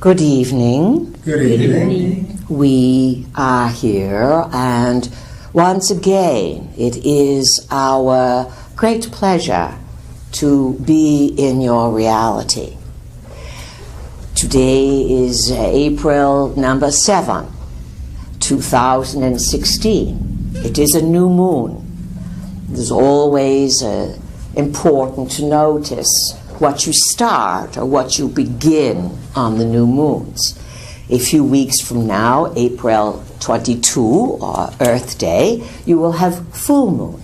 Good evening. Good evening. We are here, and once again, it is our great pleasure to be in your reality. Today is April number 7, 2016. It is a new moon. It is always important to notice what you start or what you begin on the new moons. A few weeks from now, April 22, or Earth Day, you will have full moon.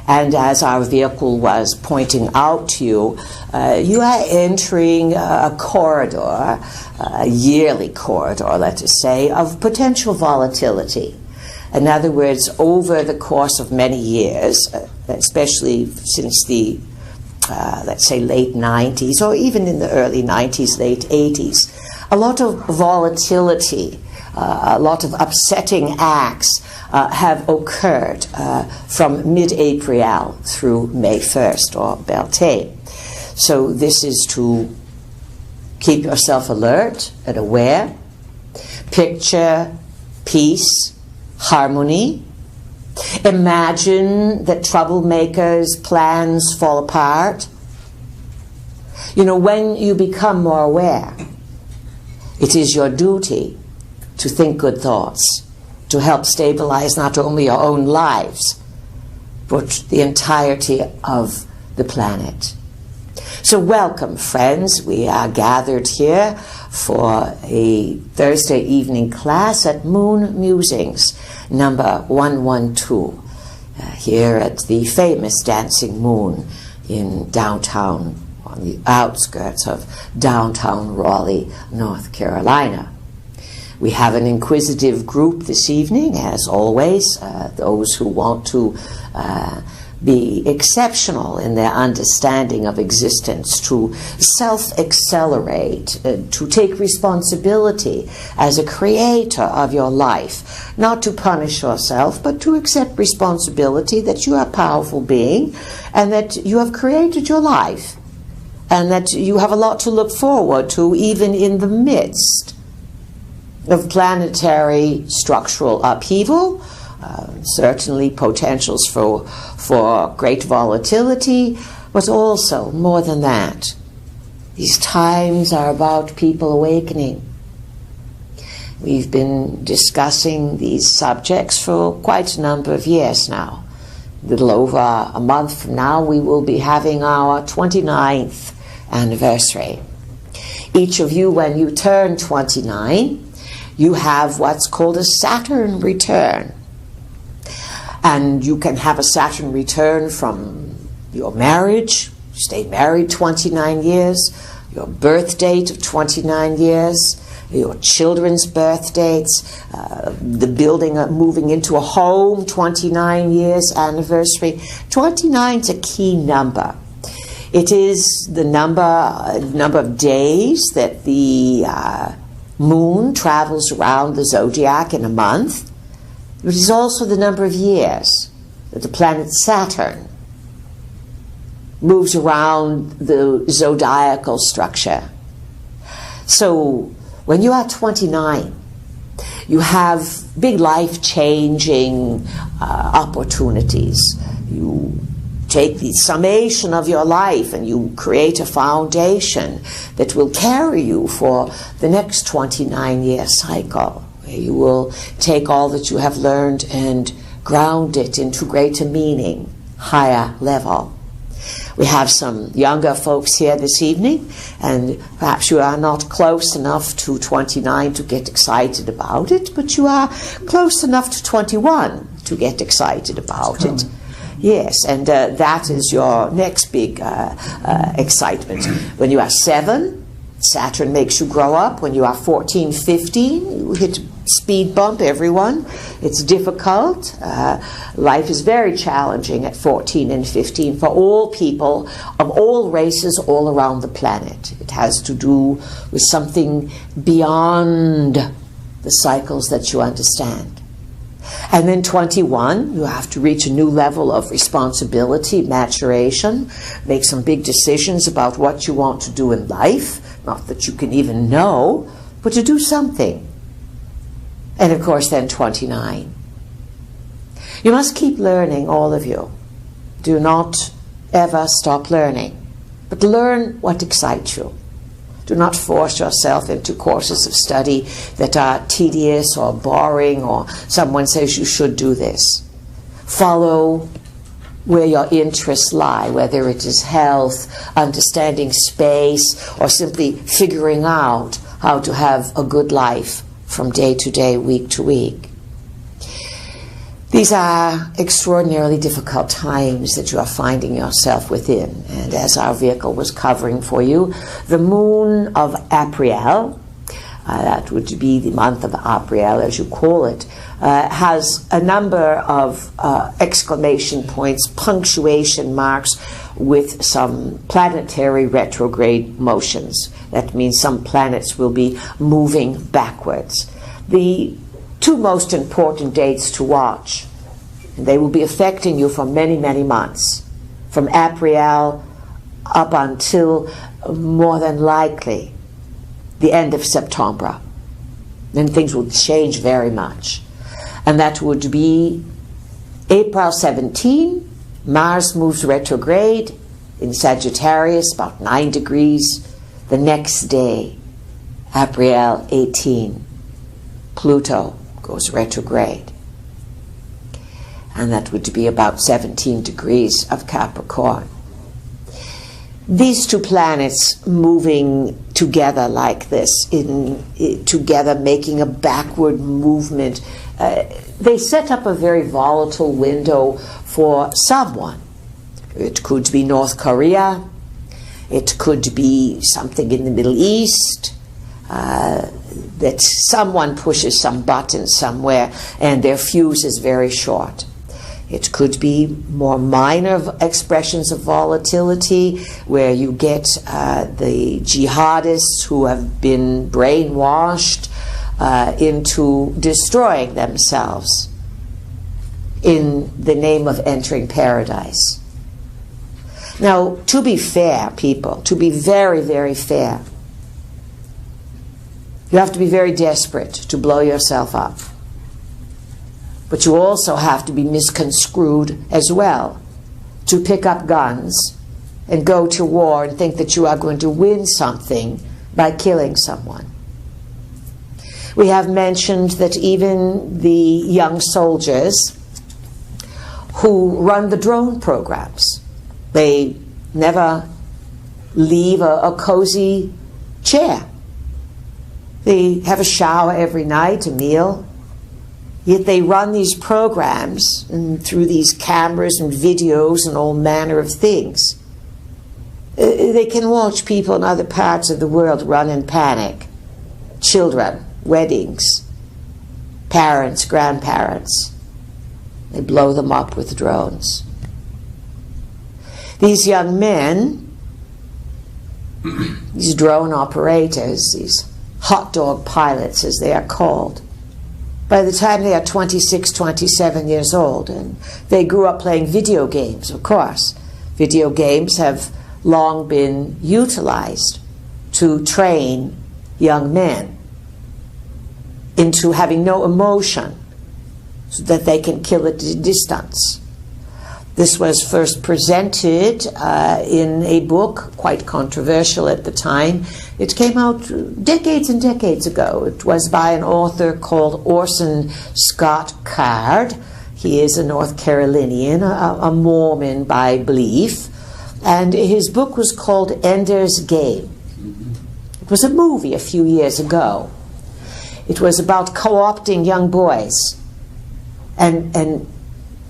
And as our vehicle was pointing out to you, you are entering a corridor, a yearly corridor, let us say, of potential volatility. In other words, over the course of many years, especially since the let's say late 90s, or even in the early 90s, late 80s, a lot of volatility, a lot of upsetting acts have occurred from mid-April through May 1st, or Beltane. So this is to keep yourself alert and aware, picture peace, harmony. Imagine that troublemakers' plans fall apart. You know, when you become more aware, it is your duty to think good thoughts, to help stabilize not only your own lives, but the entirety of the planet. So welcome, friends. We are gathered here for a Thursday evening class at Moon Musings, number 112, here at the famous Dancing Moon in downtown, on the outskirts of downtown Raleigh, North Carolina. We have an inquisitive group this evening, as always, those who want to be exceptional in their understanding of existence, to self-accelerate, to take responsibility as a creator of your life, not to punish yourself, but to accept responsibility that you are a powerful being and that you have created your life and that you have a lot to look forward to, even in the midst of planetary structural upheaval. Certainly potentials for great volatility, but also, more than that, these times are about people awakening. We've been discussing these subjects for quite a number of years now. A little over a month from now, we will be having our 29th anniversary. Each of you, when you turn 29, you have what's called a Saturn return. And you can have a Saturn return from your marriage, you stay married 29 years, your birth date of 29 years, your children's birth dates, the building, moving into a home, 29 years anniversary. 29 is a key number. It is the number of days that the moon travels around the zodiac in a month. It is also the number of years that the planet Saturn moves around the zodiacal structure. So when you are 29, you have big life-changing opportunities. You take the summation of your life and you create a foundation that will carry you for the next 29-year cycle. You will take all that you have learned and ground it into greater meaning, higher level. We have some younger folks here this evening, and perhaps you are not close enough to 29 to get excited about it, but you are close enough to 21 to get excited about it. Yes, and that is your next big excitement. When you are 7, Saturn makes you grow up. When you are 14, 15, you hit a speed bump, everyone. It's difficult. Life is very challenging at 14 and 15 for all people of all races all around the planet. It has to do with something beyond the cycles that you understand. And then 21, you have to reach a new level of responsibility, maturation, make some big decisions about what you want to do in life, not that you can even know, but to do something. And of course then 29. You must keep learning, all of you. Do not ever stop learning, but learn what excites you. Do not force yourself into courses of study that are tedious or boring, or someone says you should do this. Follow where your interests lie, whether it is health, understanding space, or simply figuring out how to have a good life from day to day, week to week. These are extraordinarily difficult times that you are finding yourself within. And as our vehicle was covering for you, the moon of April, that would be the month of April as you call it, has a number of exclamation points, punctuation marks with some planetary retrograde motions. That means some planets will be moving backwards. The two most important dates to watch, and they will be affecting you for many, many months, from April up until more than likely the end of September. Then things will change very much. And that would be April 17, Mars moves retrograde in Sagittarius, about 9 degrees. The next day, April 18, Pluto goes retrograde. And that would be about 17 degrees of Capricorn. These two planets moving together like this, together making a backward movement, they set up a very volatile window for someone. It could be North Korea, it could be something in the Middle East, that someone pushes some button somewhere and their fuse is very short. It could be more minor expressions of volatility where you get the jihadists who have been brainwashed into destroying themselves in the name of entering paradise. Now, to be fair, people, to be very, very fair, you have to be very desperate to blow yourself up. But you also have to be misconstrued as well, to pick up guns and go to war and think that you are going to win something by killing someone. We have mentioned that even the young soldiers who run the drone programs, they never leave a cozy chair. They have a shower every night, a meal. Yet they run these programs and through these cameras and videos and all manner of things. They can watch people in other parts of the world run in panic. Children, weddings, parents, grandparents. They blow them up with drones. These young men, these drone operators, these hot dog pilots as they are called, by the time they are 26, 27 years old, and they grew up playing video games, of course. Video games have long been utilized to train young men into having no emotion so that they can kill at a distance. This was first presented in a book, quite controversial at the time. It came out decades and decades ago. It was by an author called Orson Scott Card. He is a North Carolinian, a Mormon by belief. And his book was called Ender's Game. It was a movie a few years ago. It was about co-opting young boys and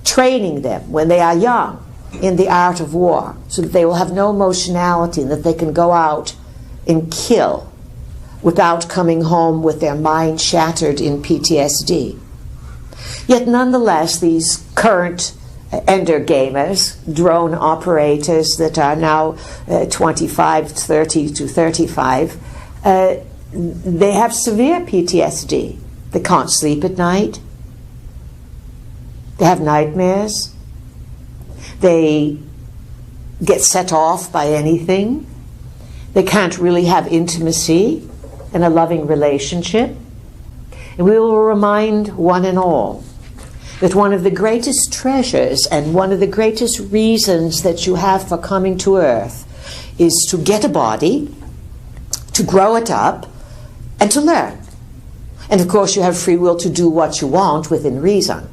training them when they are young in the art of war so that they will have no emotionality and that they can go out and kill without coming home with their mind shattered in PTSD. Yet nonetheless, these current ender gamers, drone operators that are now 25, 30 to 35, they have severe PTSD. They can't sleep at night. They have nightmares. They get set off by anything. They can't really have intimacy and a loving relationship. And we will remind one and all that one of the greatest treasures and one of the greatest reasons that you have for coming to earth is to get a body, to grow it up, and to learn. And of course you have free will to do what you want within reason.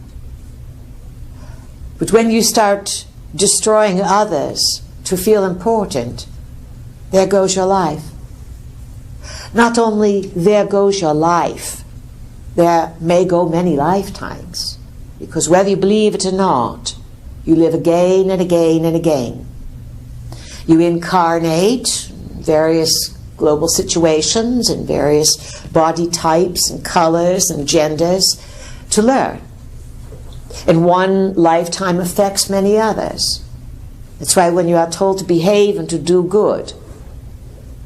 But when you start destroying others to feel important, there goes your life. Not only there goes your life, there may go many lifetimes. Because whether you believe it or not, you live again and again and again. You incarnate various global situations and various body types and colors and genders to learn. And one lifetime affects many others. That's why when you are told to behave and to do good,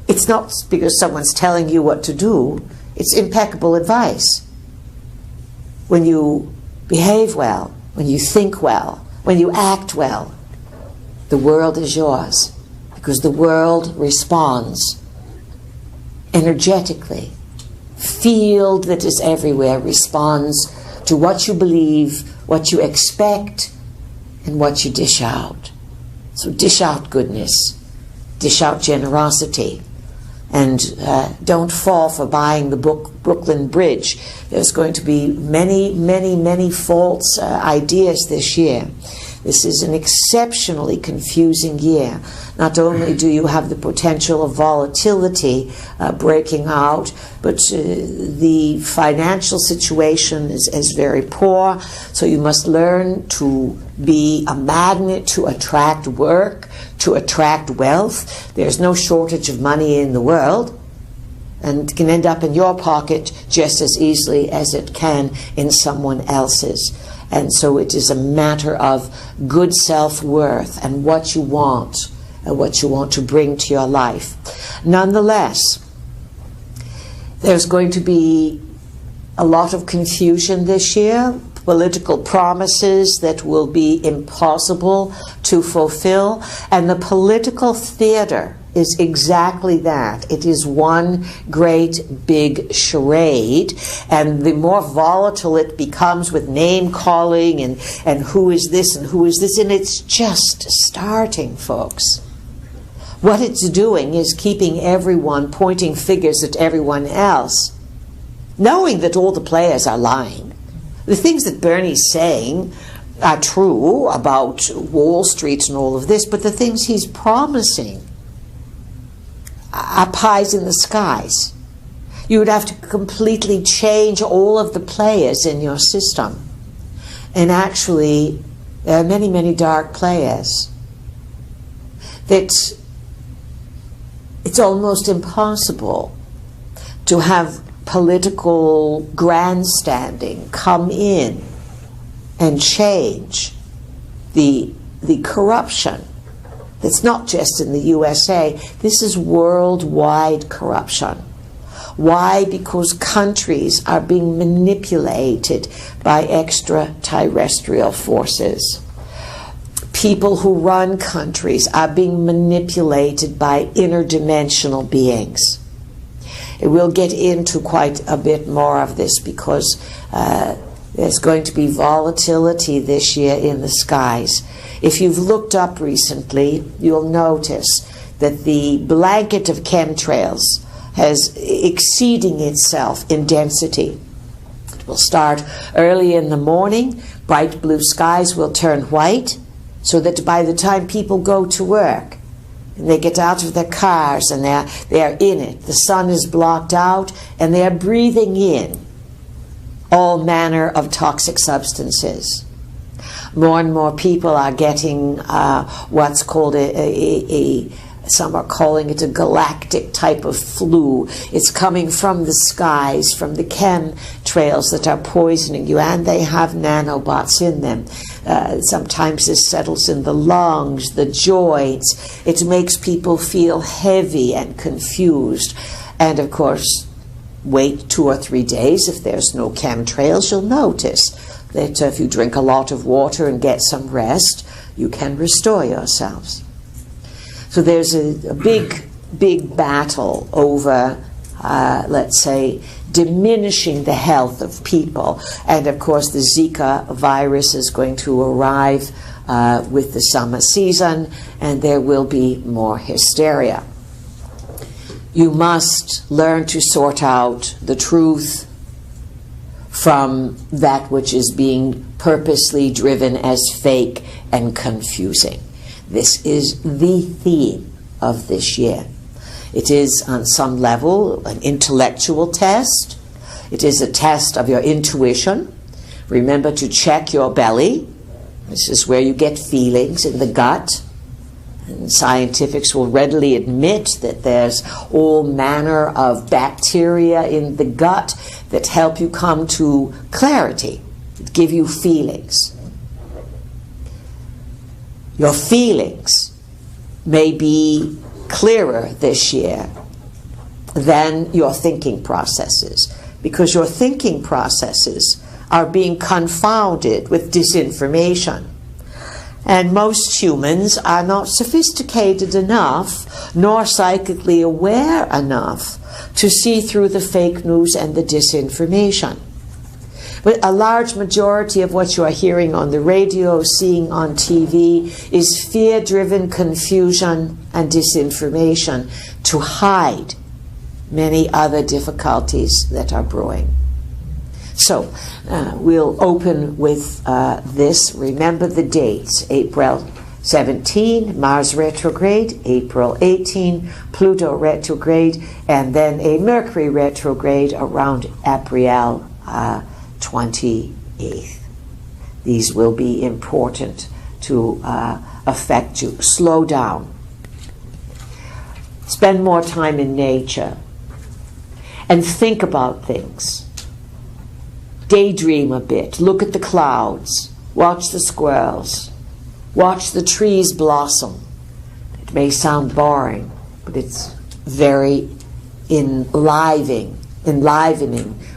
it's not because someone's telling you what to do, it's impeccable advice. When you behave well, when you think well, when you act well, the world is yours, because the world responds energetically. Field that is everywhere responds to what you believe, what you expect, and what you dish out. So dish out goodness, dish out generosity, and don't fall for buying the book Brooklyn Bridge. There's going to be many, many, many false ideas this year. This is an exceptionally confusing year. Not only do you have the potential of volatility breaking out, but the financial situation is very poor. So you must learn to be a magnet to attract work, to attract wealth. There's no shortage of money in the world, and it can end up in your pocket just as easily as it can in someone else's. And so it is a matter of good self-worth and what you want to bring to your life. Nonetheless, there's going to be a lot of confusion this year, political promises that will be impossible to fulfill, and the political theater is exactly that. It is one great big charade, and the more volatile it becomes with name calling and who is this and who is this, and it's just starting, folks. What it's doing is keeping everyone pointing fingers at everyone else, knowing that all the players are lying. The things that Bernie's saying are true about Wall Street and all of this, but the things he's promising are pies in the skies. You would have to completely change all of the players in your system. And actually, there are many, many dark players that it's almost impossible to have political grandstanding come in and change the corruption. It's not just in the USA. This is worldwide corruption. Why? Because countries are being manipulated by extraterrestrial forces. People who run countries are being manipulated by interdimensional beings. We'll get into quite a bit more of this because there's going to be volatility this year in the skies. If you've looked up recently, you'll notice that the blanket of chemtrails is exceeding itself in density. It will start early in the morning. Bright blue skies will turn white, so that by the time people go to work and they get out of their cars and they're in it, the sun is blocked out and they're breathing in all manner of toxic substances. More and more people are getting what's called some are calling it a galactic type of flu. It's coming from the skies, from the chemtrails that are poisoning you, and they have nanobots in them. Sometimes this settles in the lungs, the joints. It makes people feel heavy and confused. And of course, wait 2 or 3 days. If there's no chemtrails, you'll notice that if you drink a lot of water and get some rest, you can restore yourselves. So there's a big big battle over, let's say, diminishing the health of people. And of course, the Zika virus is going to arrive with the summer season, and there will be more hysteria. You must learn to sort out the truth from that which is being purposely driven as fake and confusing. This is the theme of this year. It is, on some level, an intellectual test. It is a test of your intuition. Remember to check your belly. This is where you get feelings in the gut. And scientifics will readily admit that there's all manner of bacteria in the gut that help you come to clarity, that give you feelings. Your feelings may be clearer this year than your thinking processes, because your thinking processes are being confounded with disinformation. And most humans are not sophisticated enough, nor psychically aware enough, to see through the fake news and the disinformation. But a large majority of what you are hearing on the radio, seeing on TV, is fear-driven confusion and disinformation to hide many other difficulties that are brewing. So, we'll open with this. Remember the dates: April 17, Mars retrograde; April 18, Pluto retrograde; and then a Mercury retrograde around April 28th. These will be important to affect you. Slow down. Spend more time in nature. And think about things. Daydream a bit. Look at the clouds. Watch the squirrels. Watch the trees blossom. It may sound boring, but it's very enlivening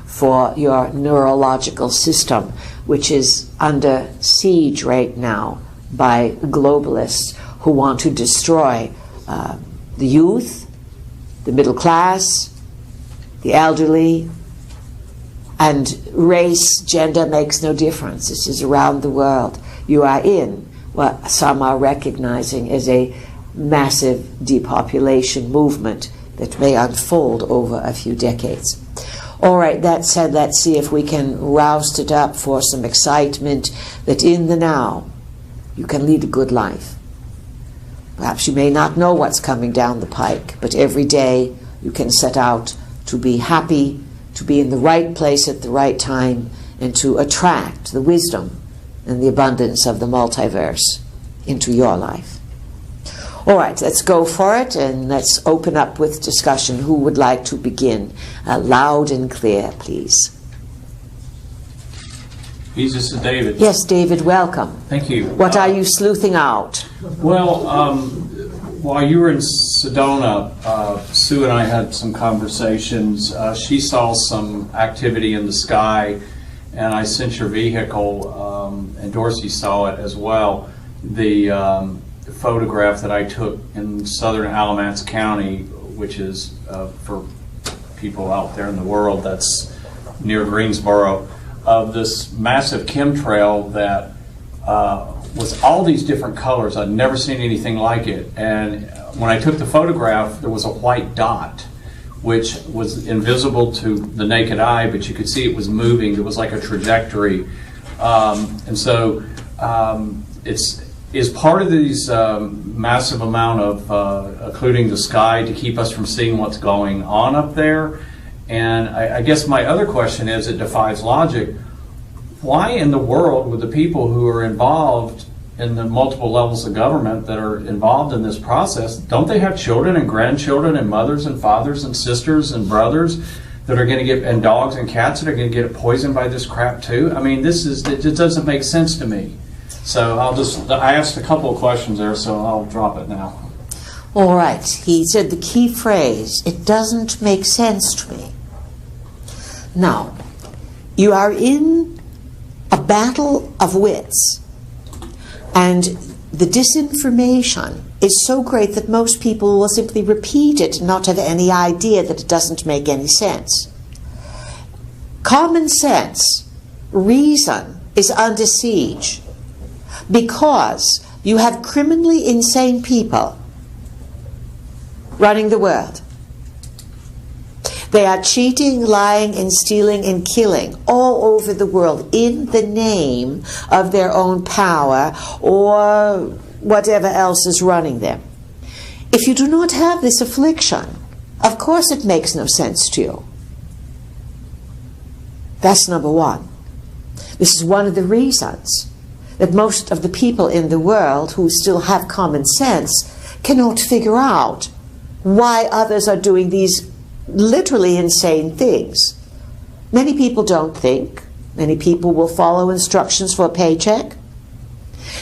for your neurological system, which is under siege right now by globalists who want to destroy the youth, the middle class, the elderly, and race, gender makes no difference. This is around the world. You are in what some are recognizing as a massive depopulation movement that may unfold over a few decades. All right, that said, let's see if we can roust it up for some excitement that in the now you can lead a good life. Perhaps you may not know what's coming down the pike, but every day you can set out to be happy, to be in the right place at the right time, and to attract the wisdom and the abundance of the multiverse into your life. All right, let's go for it, and let's open up with discussion. Who would like to begin? Loud and clear, please. This is David. Yes, David, welcome. Thank you. What are you sleuthing out? Well, while you were in Sedona, Sue and I had some conversations. She saw some activity in the sky, and I sent your vehicle, and Dorsey saw it as well. The photograph that I took in southern Alamance County, which is for people out there in the world, that's near Greensboro, of this massive chemtrail that was all these different colors. I'd never seen anything like it. And when I took the photograph, there was a white dot, which was invisible to the naked eye, but you could see it was moving. It was like a trajectory. And so is part of these massive amount of occluding the sky to keep us from seeing what's going on up there? And I guess my other question is, it defies logic. Why in the world would the people who are involved in the multiple levels of government that are involved in this process, don't they have children and grandchildren and mothers and fathers and sisters and brothers that are going to get, and dogs and cats that are going to get poisoned by this crap too? I mean, it just doesn't make sense to me. So I asked a couple of questions there, so I'll drop it now. All right. He said the key phrase, it doesn't make sense to me. Now, you are in a battle of wits, and the disinformation is so great that most people will simply repeat it and not have any idea that it doesn't make any sense. Common sense, reason, is under siege because you have criminally insane people running the world. They are cheating, lying, and stealing and killing all over the world in the name of their own power or whatever else is running them. If you do not have this affliction, of course it makes no sense to you. That's number one. This is one of the reasons that most of the people in the world who still have common sense cannot figure out why others are doing these literally insane things. Many people don't think. Many people will follow instructions for a paycheck.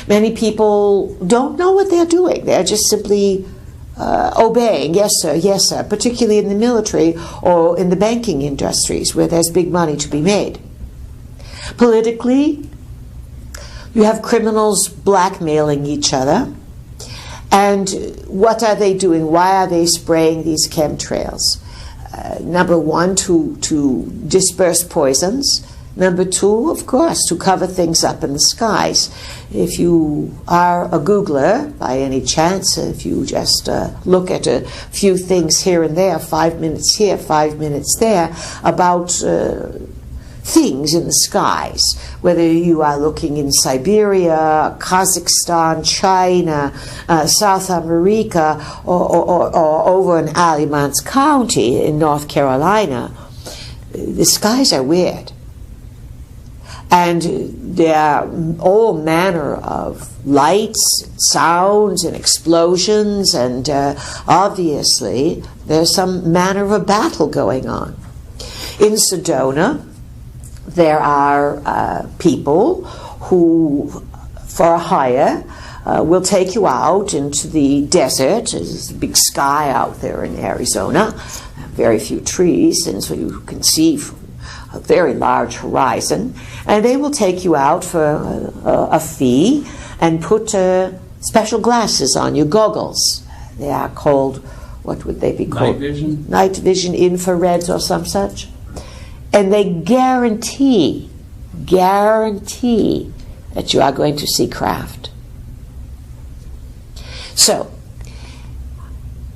Many people don't know what they're doing. They're just simply obeying, yes sir, particularly in the military or in the banking industries where there's big money to be made. Politically, you have criminals blackmailing each other. And what are they doing? Why are they spraying these chemtrails? Number one, to disperse poisons. Number two, of course, to cover things up in the skies. If you are a Googler, by any chance, if you just look at a few things here and there, 5 minutes here, 5 minutes there, about things in the skies, whether you are looking in Siberia, Kazakhstan, China, South America, or over in Alamance County in North Carolina, the skies are weird. And there are all manner of lights, sounds, and explosions, and obviously there's some manner of a battle going on. In Sedona, there are people who, for a hire, will take you out into the desert. There's a big sky out there in Arizona, very few trees, and so you can see a very large horizon. And they will take you out for a fee and put special glasses on you, goggles. They are called, what would they be called? Night vision? Night vision, infrareds or some such. And they guarantee that you are going to see craft. So,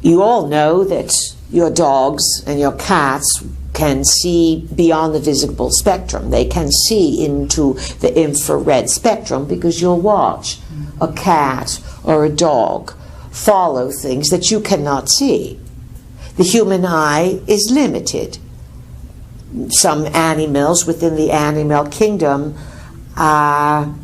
you all know that your dogs and your cats can see beyond the visible spectrum. They can see into the infrared spectrum because you'll watch a cat or a dog follow things that you cannot see. The human eye is limited. Some animals within the animal kingdom have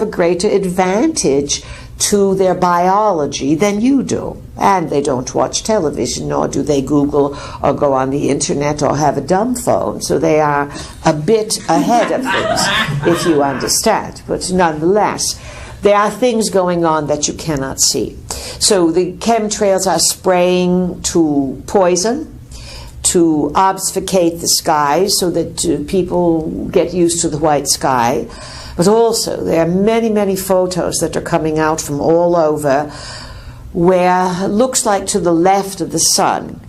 a greater advantage to their biology than you do. And they don't watch television, nor do they Google or go on the internet or have a dumb phone. So they are a bit ahead of things, if you understand. But nonetheless, there are things going on that you cannot see. So the chemtrails are spraying to poison, to obfuscate the skies so that people get used to the white sky. But also, there are many, many photos that are coming out from all over where it looks like to the left of the sun,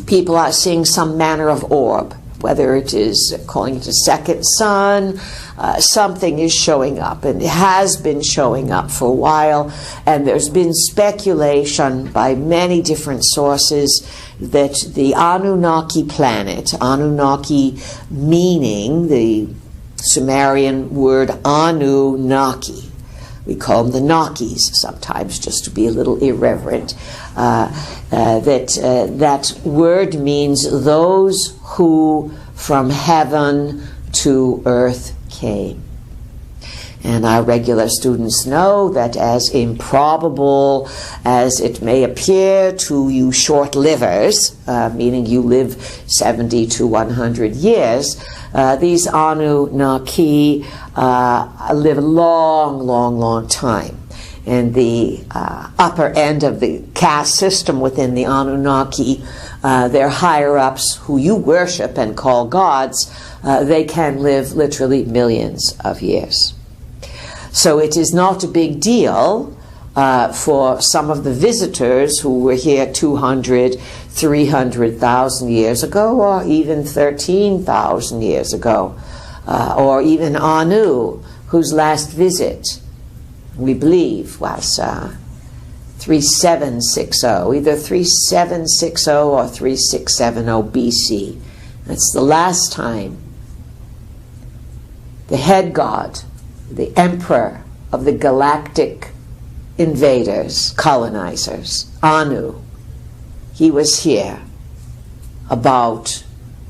people are seeing some manner of orb, whether it is calling it a second sun, something is showing up, and it has been showing up for a while, and there's been speculation by many different sources that the Anunnaki planet, Anunnaki meaning the Sumerian word Anunnaki. We call them the Nakis sometimes, just to be a little irreverent. That word means those who from heaven to earth came. And our regular students know that as improbable as it may appear to you short livers, meaning you live 70 to 100 years, these Anunnaki live a long, long, long time. And the upper end of the caste system within the Anunnaki, their higher-ups who you worship and call gods, they can live literally millions of years. So it is not a big deal for some of the visitors who were here 200, 300,000 years ago, or even 13,000 years ago, or even Anu, whose last visit, we believe, was 3760, either 3760 or 3670 BC. That's the last time the head god, the emperor of the galactic invaders, colonizers, Anu, he was here about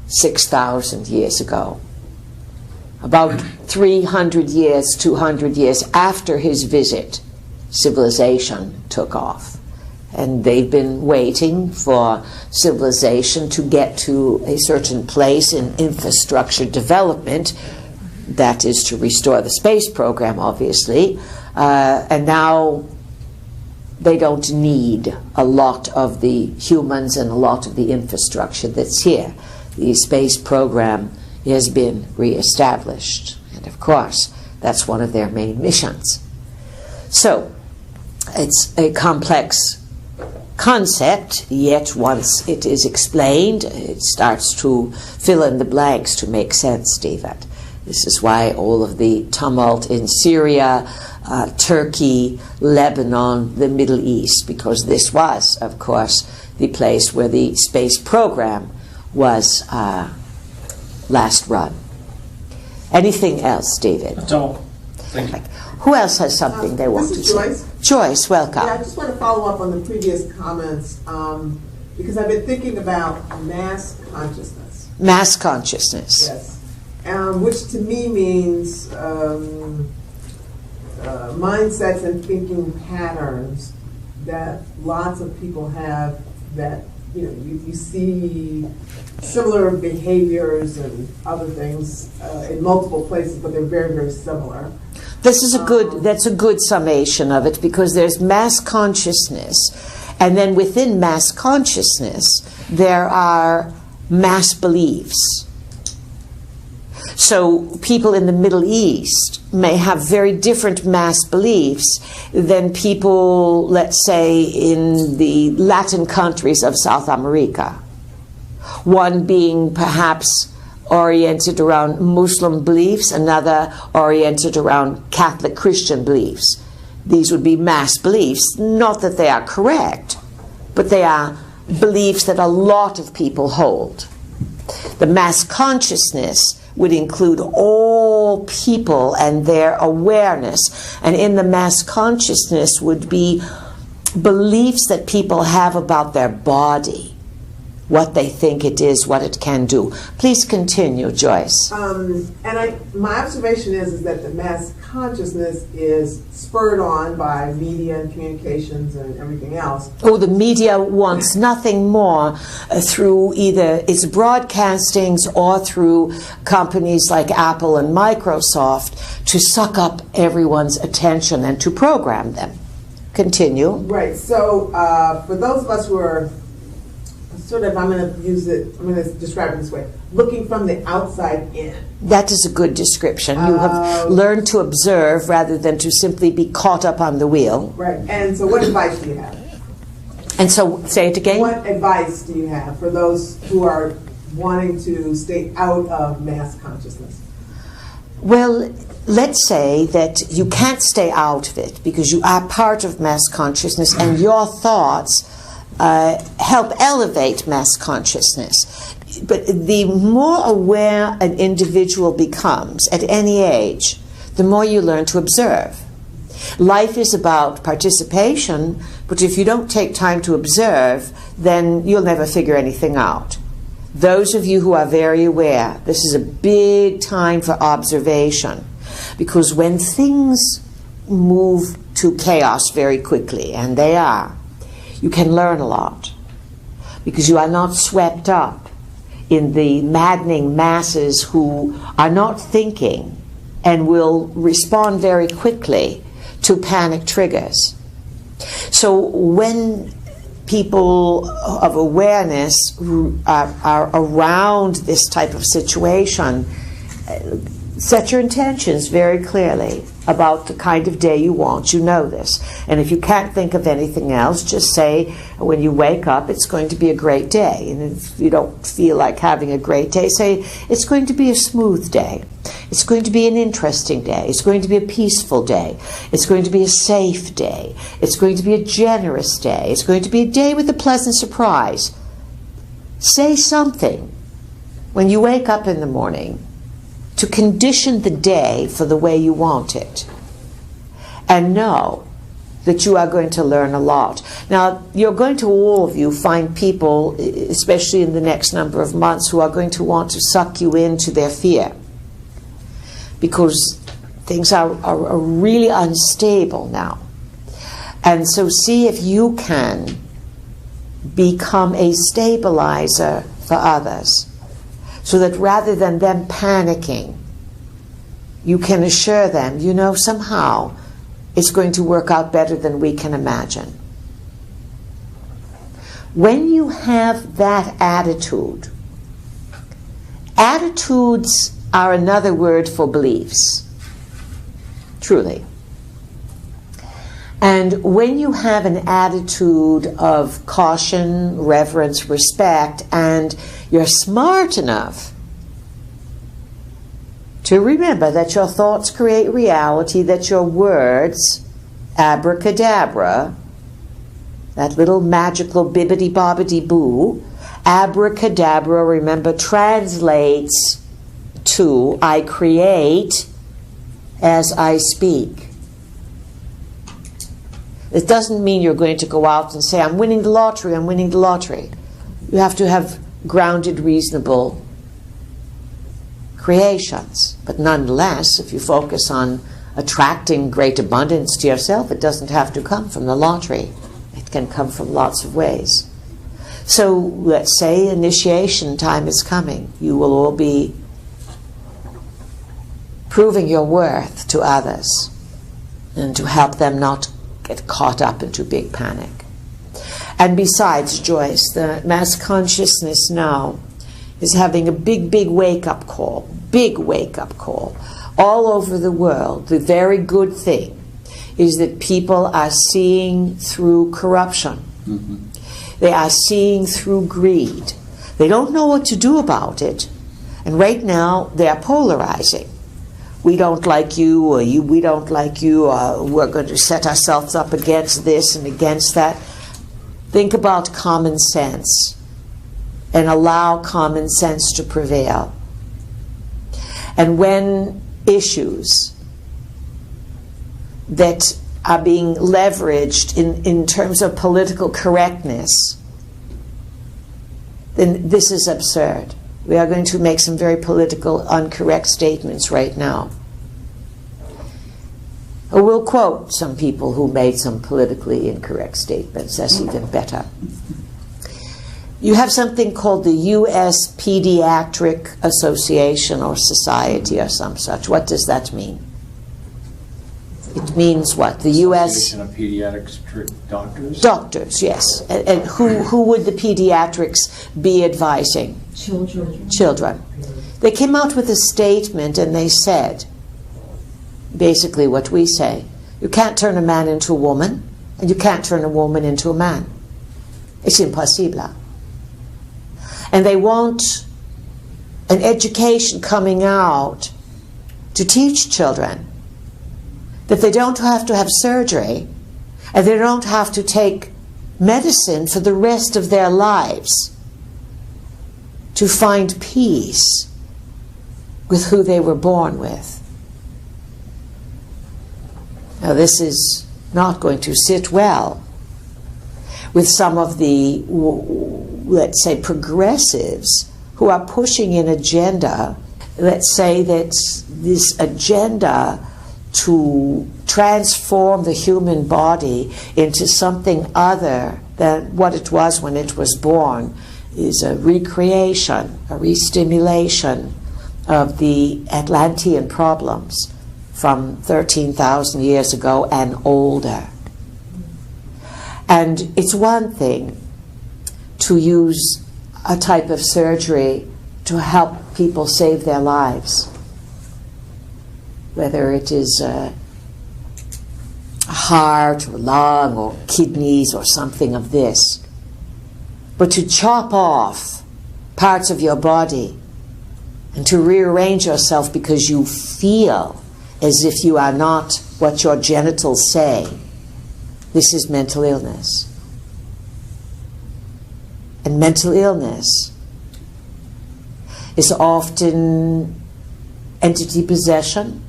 6,000 years ago. About 300 years, 200 years after his visit, civilization took off. And they've been waiting for civilization to get to a certain place in infrastructure development, that is to restore the space program, obviously, and now they don't need a lot of the humans and a lot of the infrastructure that's here. The space program has been reestablished, and of course that's one of their main missions. So it's a complex concept, yet once it is explained, it starts to fill in the blanks to make sense, David. This is why all of the tumult in Syria, Turkey, Lebanon, the Middle East, because this was, of course, the place where the space program was last run. Anything else, David? That's all. Thank you. Who else has something they want to say? Joyce. Joyce, welcome. Yeah, I just want to follow up on the previous comments because I've been thinking about mass consciousness. Mass consciousness. Yes. Which to me means mindsets and thinking patterns that lots of people have, that you see similar behaviors and other things in multiple places, but they're very, very similar. This is that's a good summation of it, because there's mass consciousness, and then within mass consciousness there are mass beliefs. So people in the Middle East may have very different mass beliefs than people, let's say, in the Latin countries of South America. One being perhaps oriented around Muslim beliefs, another oriented around Catholic Christian beliefs. These would be mass beliefs. Not that they are correct, but they are beliefs that a lot of people hold. The mass consciousness would include all people and their awareness. And in the mass consciousness would be beliefs that people have about their body, what they think it is, what it can do. Please continue, Joyce. My observation is that the mass consciousness is spurred on by media and communications and everything else. Oh, the media wants nothing more through either its broadcastings or through companies like Apple and Microsoft to suck up everyone's attention and to program them. Continue. Right. So for those of us who are sort of, I'm going to describe it this way, looking from the outside in. That is a good description. You have learned to observe rather than to simply be caught up on the wheel. Right. And so what advice do you have? And so, say it again. What advice do you have for those who are wanting to stay out of mass consciousness? Well, let's say that you can't stay out of it because you are part of mass consciousness and your thoughts help elevate mass consciousness. But the more aware an individual becomes at any age, the more you learn to observe. Life is about participation, but if you don't take time to observe, then you'll never figure anything out. Those of you who are very aware, this is a big time for observation, because when things move to chaos very quickly, and they are, you can learn a lot, because you are not swept up in the maddening masses who are not thinking and will respond very quickly to panic triggers. So when people of awareness are around this type of situation, Set your intentions very clearly about the kind of day you want. You know this. And if you can't think of anything else, just say when you wake up, it's going to be a great day. And if you don't feel like having a great day, say it's going to be a smooth day. It's going to be an interesting day. It's going to be a peaceful day. It's going to be a safe day. It's going to be a generous day. It's going to be a day with a pleasant surprise. Say something when you wake up in the morning to condition the day for the way you want it. And know that you are going to learn a lot. Now, you're going to, all of you, find people, especially in the next number of months, who are going to want to suck you into their fear. Because things are really unstable now. And so see if you can become a stabilizer for others, so that rather than them panicking, you can assure them, you know, somehow it's going to work out better than we can imagine. When you have that attitude, attitudes are another word for beliefs, truly. And when you have an attitude of caution, reverence, respect, and you're smart enough to remember that your thoughts create reality, that your words, abracadabra, that little magical bibbidi-bobbidi-boo, abracadabra, remember, translates to I create as I speak. It doesn't mean you're going to go out and say, I'm winning the lottery, I'm winning the lottery. You have to have grounded, reasonable creations. But nonetheless, if you focus on attracting great abundance to yourself, it doesn't have to come from the lottery. It can come from lots of ways. So let's say initiation time is coming. You will all be proving your worth to others and to help them not get caught up into big panic. And besides, Joyce, the mass consciousness now is having a big wake-up call, all over the world. The very good thing is that people are seeing through corruption. Mm-hmm. They are seeing through greed. They don't know what to do about it. And right now, they are polarizing. We don't like you, or we don't like you, or we're going to set ourselves up against this and against that. Think about common sense and allow common sense to prevail. And when issues that are being leveraged in terms of political correctness, then this is absurd. We are going to make some very political, incorrect statements right now. Or we'll quote some people who made some politically incorrect statements. That's even better. You have something called the U.S. Pediatric Association or Society or some such. What does that mean? It means what? The U.S. Association of Pediatric Doctors? Doctors, yes. And who would the pediatrics be advising? Children. They came out with a statement and they said, basically what we say, you can't turn a man into a woman and you can't turn a woman into a man. It's impossible. And they want an education coming out to teach children that they don't have to have surgery and they don't have to take medicine for the rest of their lives to find peace with who they were born with. Now, this is not going to sit well with some of the, let's say, progressives who are pushing an agenda. Let's say that this agenda to transform the human body into something other than what it was when it was born is a recreation, a restimulation of the Atlantean problems from 13,000 years ago and older. And it's one thing to use a type of surgery to help people save their lives. whether it is a heart or lung or kidneys or something of this. But to chop off parts of your body and to rearrange yourself because you feel as if you are not what your genitals say, this is mental illness. And mental illness is often entity possession,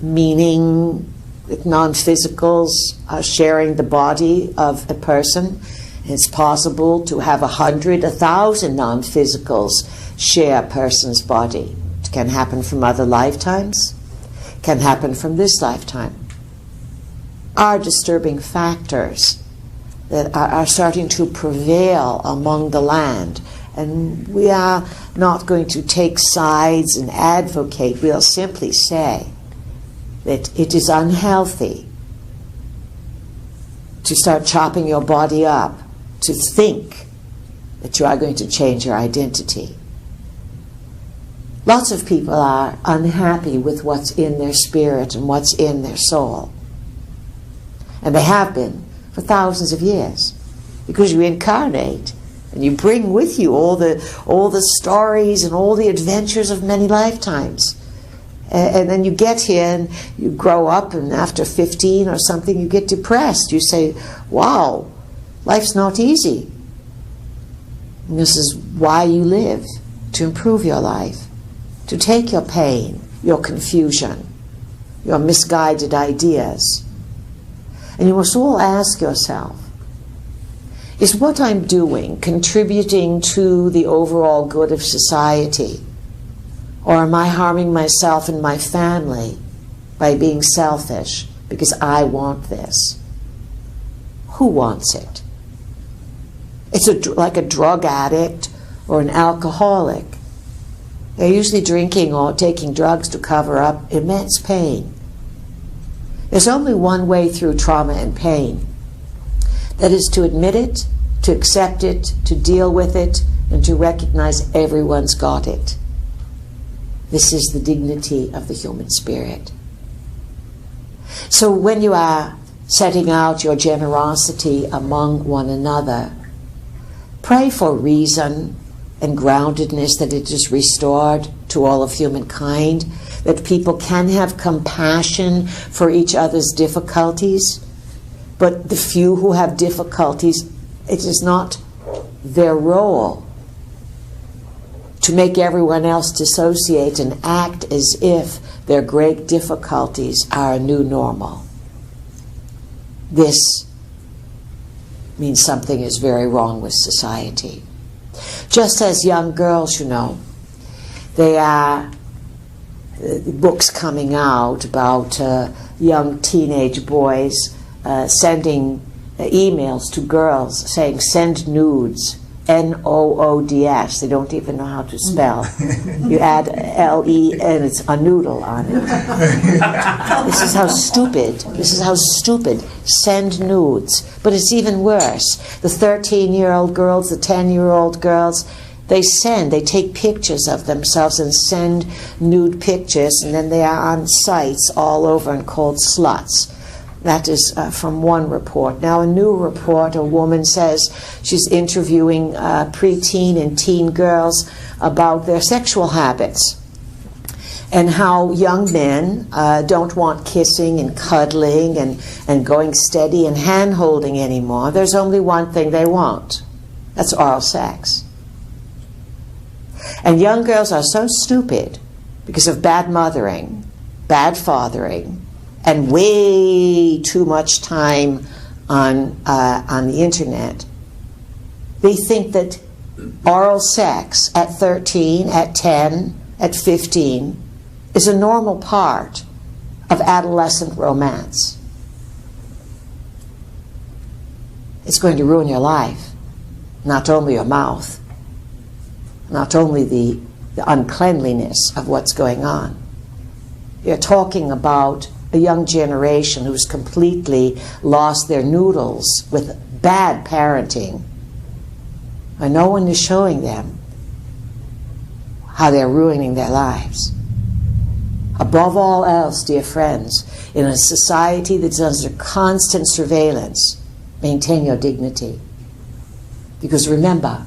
meaning that non-physicals are sharing the body of a person. It's possible to have 100, 1,000 non-physicals share a person's body. It can happen from other lifetimes, can happen from this lifetime. Are disturbing factors that are starting to prevail among the land. And we are not going to take sides and advocate. We'll simply say that it is unhealthy to start chopping your body up, to think that you are going to change your identity. Lots of people are unhappy with what's in their spirit and what's in their soul. And they have been for thousands of years, because you incarnate and you bring with you all the stories and all the adventures of many lifetimes. And then you get here and you grow up, and after 15 or something you get depressed. You say, wow, life's not easy. And this is why you live, to improve your life, to take your pain, your confusion, your misguided ideas. And you must all ask yourself, is what I'm doing contributing to the overall good of society? Or am I harming myself and my family by being selfish because I want this? Who wants it? It's like a drug addict or an alcoholic. They're usually drinking or taking drugs to cover up immense pain. There's only one way through trauma and pain. That is to admit it, to accept it, to deal with it, and to recognize everyone's got it. This is the dignity of the human spirit. So when you are setting out your generosity among one another, pray for reason and groundedness, that it is restored to all of humankind, that people can have compassion for each other's difficulties. But the few who have difficulties, it is not their role to make everyone else dissociate and act as if their great difficulties are a new normal. This means something is very wrong with society. Just as young girls, you know, they are books coming out about young teenage boys sending emails to girls saying, send nudes, N-O-O-D-S. They don't even know how to spell. You add L-E and it's a noodle on it. This is how stupid. Send nudes. But it's even worse. The 13-year-old girls, the 10-year-old girls, they take pictures of themselves and send nude pictures, and then they are on sites all over and called sluts. That is from one report. Now, a new report, a woman says she's interviewing preteen and teen girls about their sexual habits and how young men don't want kissing and cuddling and going steady and hand-holding anymore. There's only one thing they want. That's oral sex. And young girls are so stupid because of bad mothering, bad fathering, and way too much time on the internet. They think that oral sex at 13, at 10, at 15 is a normal part of adolescent romance. It's going to ruin your life, not only your mouth, not only the uncleanliness of what's going on. You're talking about a young generation who's completely lost their noodles with bad parenting, and no one is showing them how they're ruining their lives. Above all else, dear friends, in a society that's under constant surveillance, maintain your dignity. Because remember,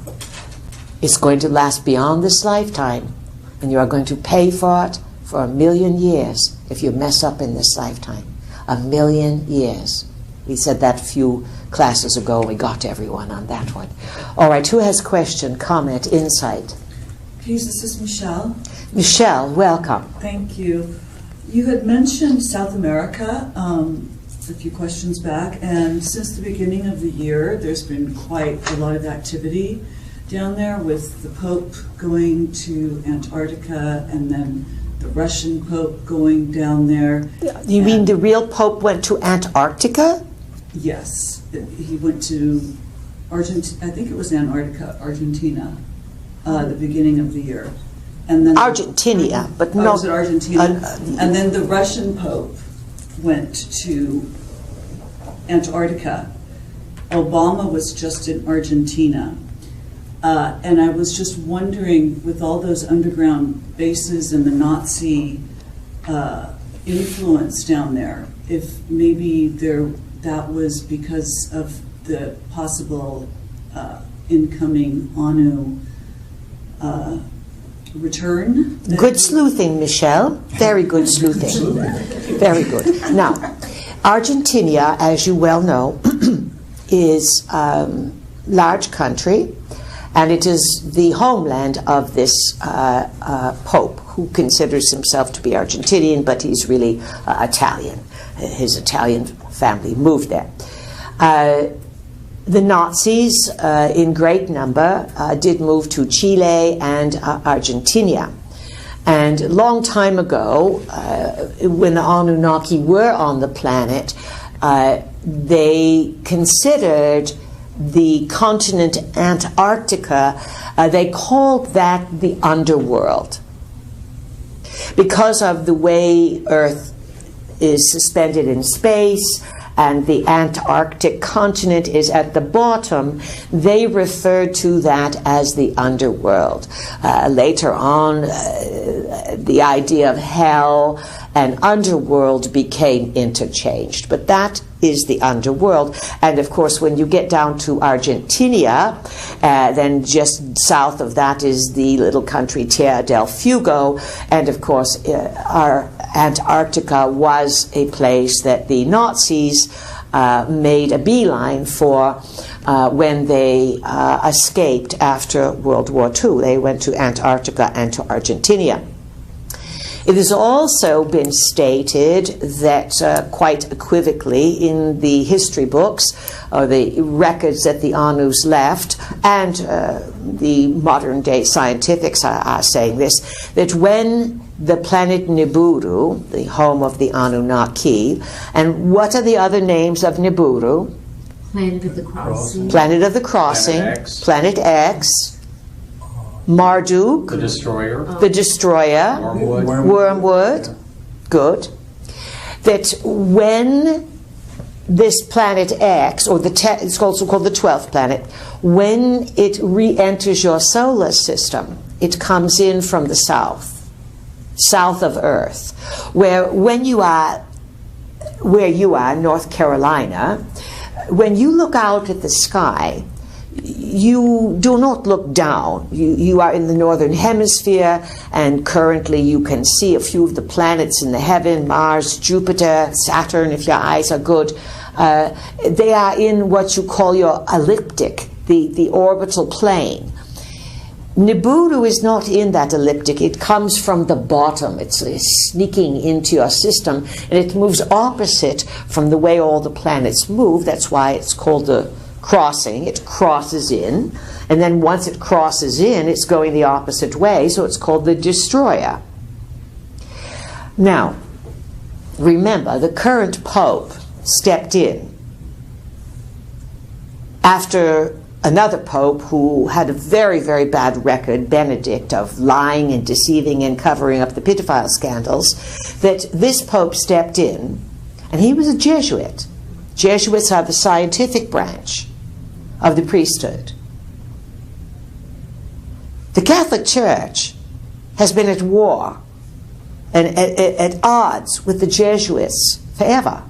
it's going to last beyond this lifetime, and you are going to pay for it for 1,000,000 years if you mess up in this lifetime. 1,000,000 years. We said that a few classes ago. We got everyone on that one. All right, who has question, comment, insight? Please, this is Michelle. Michelle, welcome. Thank you. You had mentioned South America a few questions back, and since the beginning of the year, there's been quite a lot of activity down there with the Pope going to Antarctica and then the Russian Pope going down there. You mean the real Pope went to Antarctica? Yes. He went to Argentina, I think it was Antarctica, Argentina, the beginning of the year. And then Argentina, but no. Was it Argentina? And then the Russian Pope went to Antarctica. Obama was just in Argentina. And I was just wondering, with all those underground bases and the Nazi influence down there, if maybe that was because of the possible incoming ONU return? Good sleuthing, Michelle. Very good sleuthing. Very good. Now, Argentina, as you well know, is a large country, and it is the homeland of this Pope, who considers himself to be Argentinian, but he's really Italian. His Italian family moved there. The Nazis, in great number, did move to Chile and Argentina. And a long time ago, when the Anunnaki were on the planet, they considered the continent Antarctica, they called that the underworld. Because of the way Earth is suspended in space, and the Antarctic continent is at the bottom, they referred to that as the underworld. Later on, the idea of hell and underworld became interchanged, but that is the underworld. And of course, when you get down to Argentina, then just south of that is the little country Tierra del Fuego, and of course our Antarctica was a place that the Nazis made a beeline for when they escaped after World War II. They went to Antarctica and to Argentina. It has also been stated that quite equivocally in the history books, or the records that the Anus left, and the modern day scientifics are saying this, that when the planet Nibiru, the home of the Anunnaki, and what are the other names of Nibiru? Planet of the Crossing. Planet of the Crossing, Planet X, Marduk, The Destroyer. The Destroyer, Wormwood, good. That when this planet X, or it's also called the 12th planet, when it re-enters your solar system, it comes in from the south of Earth, where you are, North Carolina, when you look out at the sky, you do not look down. You are in the northern hemisphere, and currently you can see a few of the planets in the heaven, Mars, Jupiter, Saturn, if your eyes are good. They are in what you call your ecliptic, the orbital plane. Nibiru is not in that ecliptic. It comes from the bottom. It's sneaking into your system, and it moves opposite from the way all the planets move. That's why it's called the crossing. It crosses in, and then once it crosses in, it's going the opposite way, so it's called the Destroyer. Now, remember, the current Pope stepped in after another Pope who had a very, very bad record, Benedict, of lying and deceiving and covering up the pedophile scandals, that this Pope stepped in, and he was a Jesuit. Jesuits are the scientific branch of the priesthood. The Catholic Church has been at war and at odds with the Jesuits forever.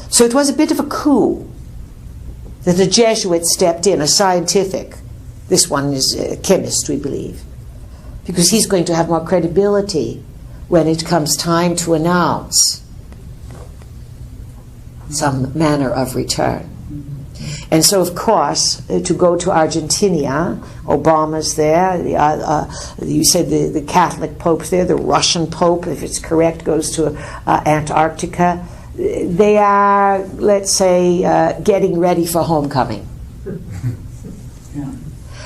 So it was a bit of a coup that the Jesuits stepped in, a scientific. This one is a chemist, we believe, because he's going to have more credibility when it comes time to announce some manner of return. And so, of course, to go to Argentina, Obama's there, you said the Catholic Pope's there, the Russian Pope, if it's correct, goes to Antarctica. They are, let's say, getting ready for homecoming. Yeah.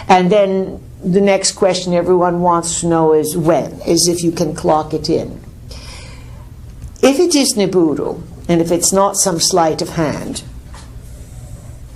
And then the next question everyone wants to know is when, as if you can clock it in. If it is Nibiru, and if it's not some sleight of hand,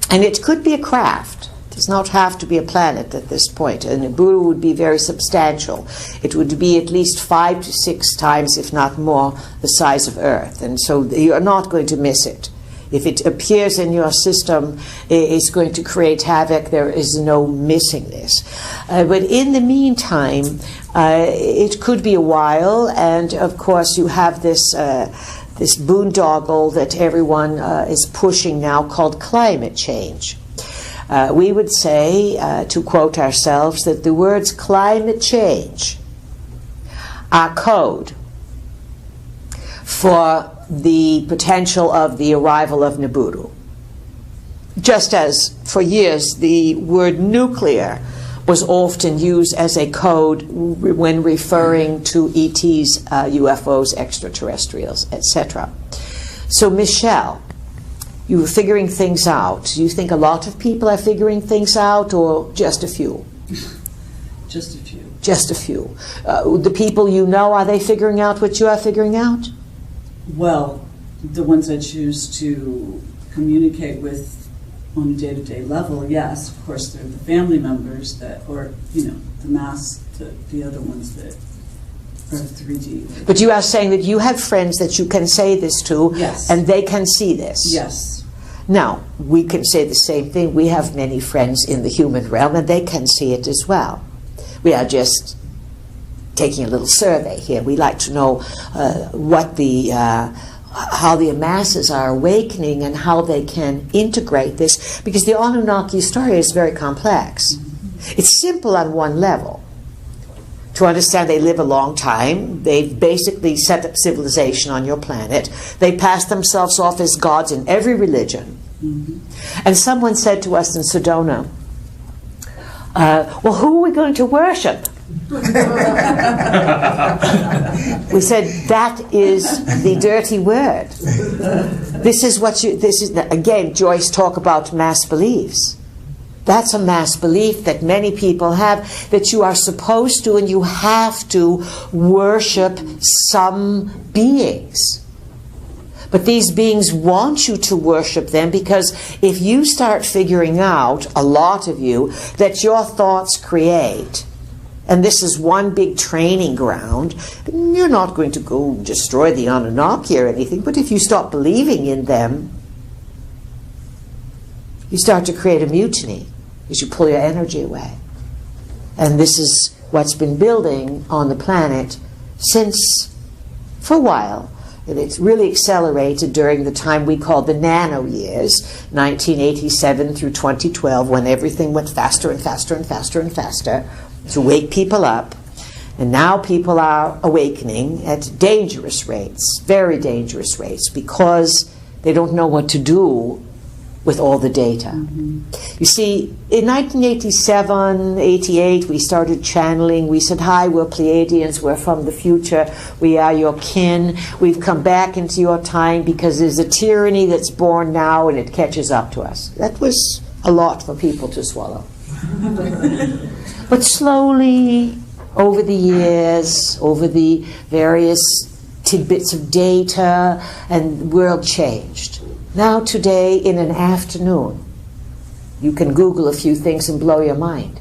and it could be a craft, it does not have to be a planet at this point, and Nibiru would be very substantial. It would be at least 5 to 6 times, if not more, the size of Earth, and so you're not going to miss it. If it appears in your system, it's going to create havoc. There is no missing this. But in the meantime, it could be a while, and of course you have this this boondoggle that everyone is pushing now called climate change. We would say, to quote ourselves, that the words climate change are code for the potential of the arrival of Nibiru. Just as for years the word nuclear was often used as a code when referring to ETs, UFOs, extraterrestrials, etc. So Michelle, you were figuring things out. Do you think a lot of people are figuring things out, or just a few? Just a few. Just a few. The people you know, are they figuring out what you are figuring out? Well, the ones I choose to communicate with on a day-to-day level, yes. Of course, they're the family members that, or, the mass, the other ones that are 3D. But you are saying that you have friends that you can say this to, yes, and they can see this. Yes. Now, we can say the same thing. We have many friends in the human realm, and they can see it as well. We are just taking a little survey here. We like to know how the masses are awakening and how they can integrate this, because the Anunnaki story is very complex. It's simple on one level. To understand, they live a long time. They've basically set up civilization on your planet. They pass themselves off as gods in every religion. And someone said to us in Sedona, well, who are we going to worship? We said, that is the dirty word. This is again, Joyce talk about mass beliefs. That's a mass belief that many people have, that you are supposed to and you have to worship some beings. But these beings want you to worship them, because if you start figuring out, a lot of you, that your thoughts create, and this is one big training ground, you're not going to go destroy the Anunnaki or anything, but if you stop believing in them, you start to create a mutiny, because you pull your energy away. And this is what's been building on the planet since, for a while. And it's really accelerated during the time we call the nano years, 1987 through 2012, when everything went faster and faster and faster and faster to wake people up. And now people are awakening at dangerous rates, very dangerous rates, because they don't know what to do with all the data. You see, in 1987, 88, we started channeling. We said, hi, we're Pleiadians, we're from the future, we are your kin. We've come back into your time because there's a tyranny that's born now and it catches up to us. That was a lot for people to swallow. But slowly, over the years, over the various tidbits of data, and the world changed. Now today, in an afternoon, you can Google a few things and blow your mind.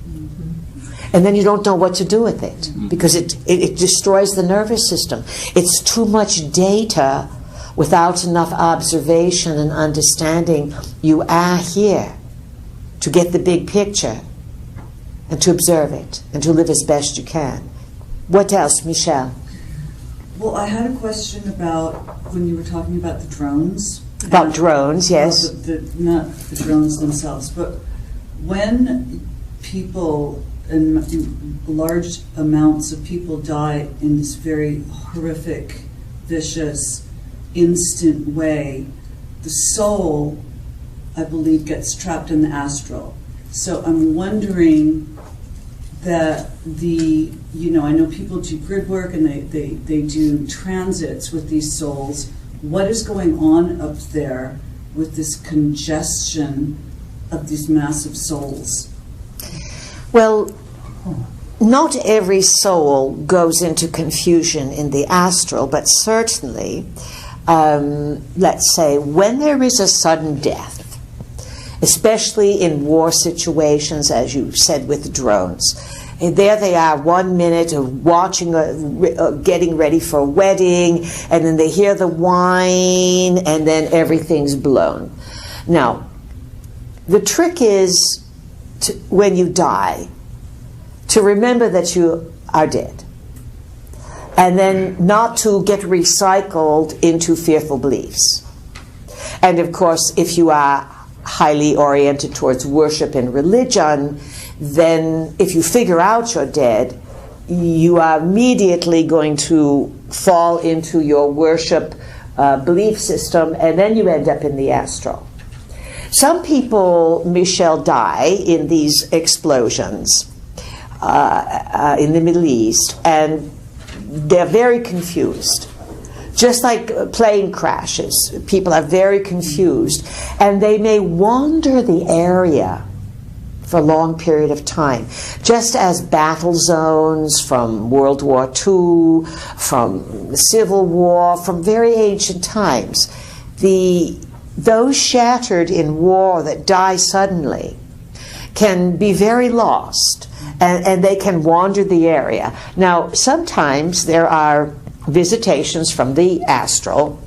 And then you don't know what to do with it, because it destroys the nervous system. It's too much data without enough observation and understanding. You are here to get the big picture and to observe it and to live as best you can. What else, Michelle? Well, I had a question about when you were talking about the drones. About drones, yes. Not the drones themselves, but when people, and large amounts of people die in this very horrific, vicious, instant way, the soul, I believe, gets trapped in the astral. So I'm wondering that I know people do grid work and they do transits with these souls. What is going on up there with this congestion of these massive souls? Well, not every soul goes into confusion in the astral, but certainly, let's say, when there is a sudden death, especially in war situations, as you said with the drones. And there they are 1 minute watching, getting ready for a wedding, and then they hear the whine, and then everything's blown. Now, the trick is, when you die, to remember that you are dead. And then not to get recycled into fearful beliefs. And of course, if you are highly oriented towards worship and religion, then if you figure out you're dead, you are immediately going to fall into your worship belief system, and then you end up in the astral. Some people, Michelle, die in these explosions in the Middle East, and they're very confused. Just like plane crashes, people are very confused, and they may wander the area for a long period of time, just as battle zones from World War II, from the Civil War, from very ancient times. Those shattered in war that die suddenly can be very lost, and they can wander the area. Now, sometimes there are visitations from the astral,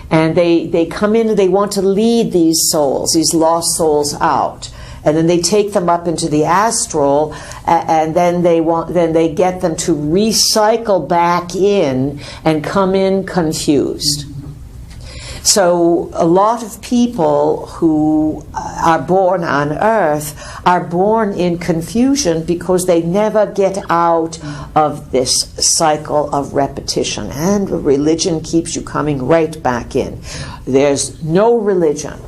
and they come in and they want to lead these souls, these lost souls, out, and then they take them up into the astral, and then they get them to recycle back in and come in confused. So a lot of people who are born on earth are born in confusion because they never get out of this cycle of repetition, and religion keeps you coming right back in. There's no religion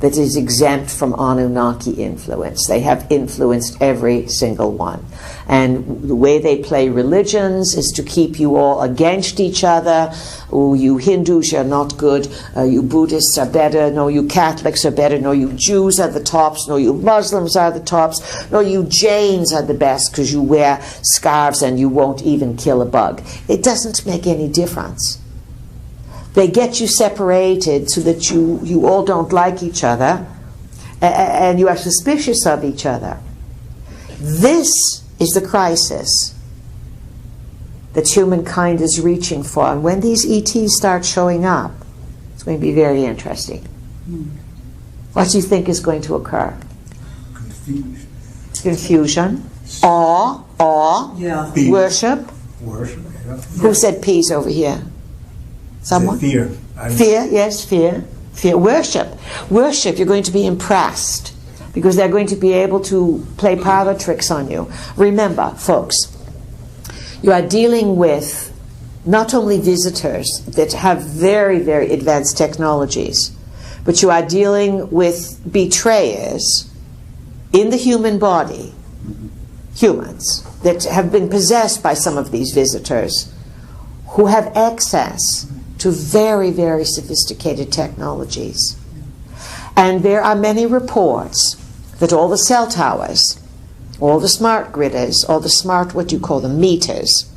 that is exempt from Anunnaki influence. They have influenced every single one. And the way they play religions is to keep you all against each other. Oh, you Hindus, you're not good. You Buddhists are better. No, you Catholics are better. No, you Jews are the tops. No, you Muslims are the tops. No, you Jains are the best because you wear scarves and you won't even kill a bug. It doesn't make any difference. They get you separated so that you all don't like each other, and you are suspicious of each other. This is the crisis that humankind is reaching for. And when these ETs start showing up, it's going to be very interesting. What do you think is going to occur? Confusion. Awe. Yeah. Worship. Yeah. Who said peace over here? Someone? Fear. Fear, yes, fear. Fear. Worship. Worship, you're going to be impressed because they're going to be able to play parlor tricks on you. Remember, folks, you are dealing with not only visitors that have very, very advanced technologies, but you are dealing with betrayers in the human body, humans, that have been possessed by some of these visitors who have access to very, very sophisticated technologies. And there are many reports that all the cell towers, all the smart gridders, all the smart, what do you call them, meters,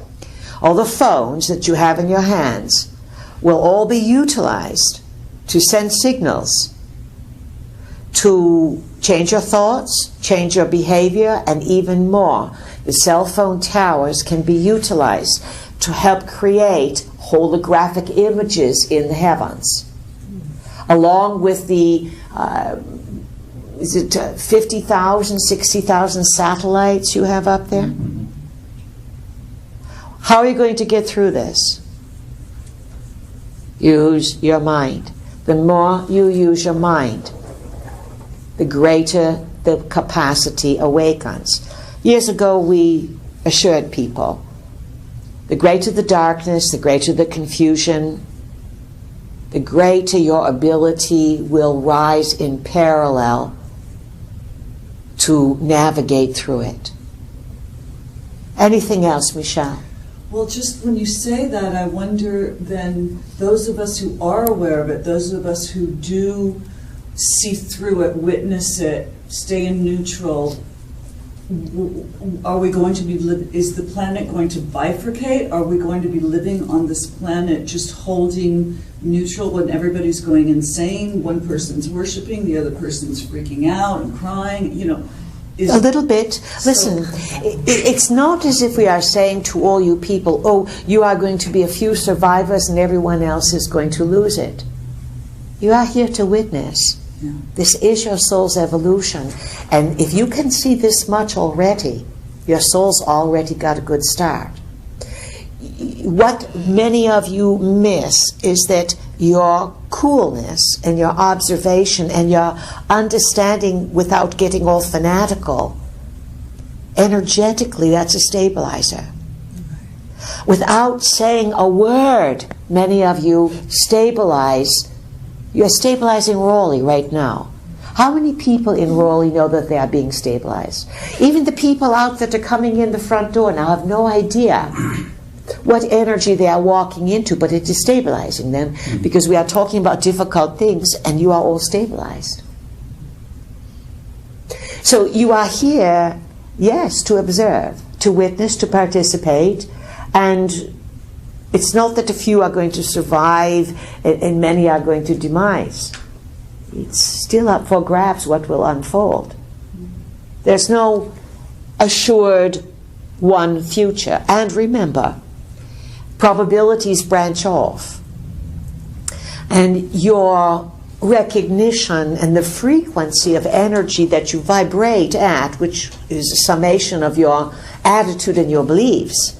all the phones that you have in your hands will all be utilized to send signals to change your thoughts, change your behavior, and even more. The cell phone towers can be utilized to help create holographic images in the heavens, along with the 50,000, 60,000 satellites you have up there. How are you going to get through this? Use your mind. The more you use your mind, the greater the capacity awakens. Years ago, we assured people, the greater the darkness, the greater the confusion, the greater your ability will rise in parallel to navigate through it. Anything else, Michelle? Well, just when you say that, I wonder then, those of us who are aware of it, those of us who do see through it, witness it, stay in neutral, are we going to be, is the planet going to bifurcate? Are we going to be living on this planet just holding neutral when everybody's going insane? One person's worshiping, the other person's freaking out and crying, you know. A little bit. Listen, it's not as if we are saying to all you people, oh, you are going to be a few survivors and everyone else is going to lose it. You are here to witness. Yeah. This is your soul's evolution. And if you can see this much already, your soul's already got a good start. What many of you miss is that your coolness and your observation and your understanding without getting all fanatical, energetically, that's a stabilizer. Without saying a word, many of you stabilize. You're stabilizing Raleigh right now. How many people in Raleigh know that they are being stabilized? Even the people out that are coming in the front door now have no idea what energy they are walking into, but it is stabilizing them because we are talking about difficult things and you are all stabilized. So you are here, yes, to observe, to witness, to participate, and it's not that a few are going to survive and many are going to demise. It's still up for grabs what will unfold. There's no assured one future. And remember, probabilities branch off. And your recognition and the frequency of energy that you vibrate at, which is a summation of your attitude and your beliefs,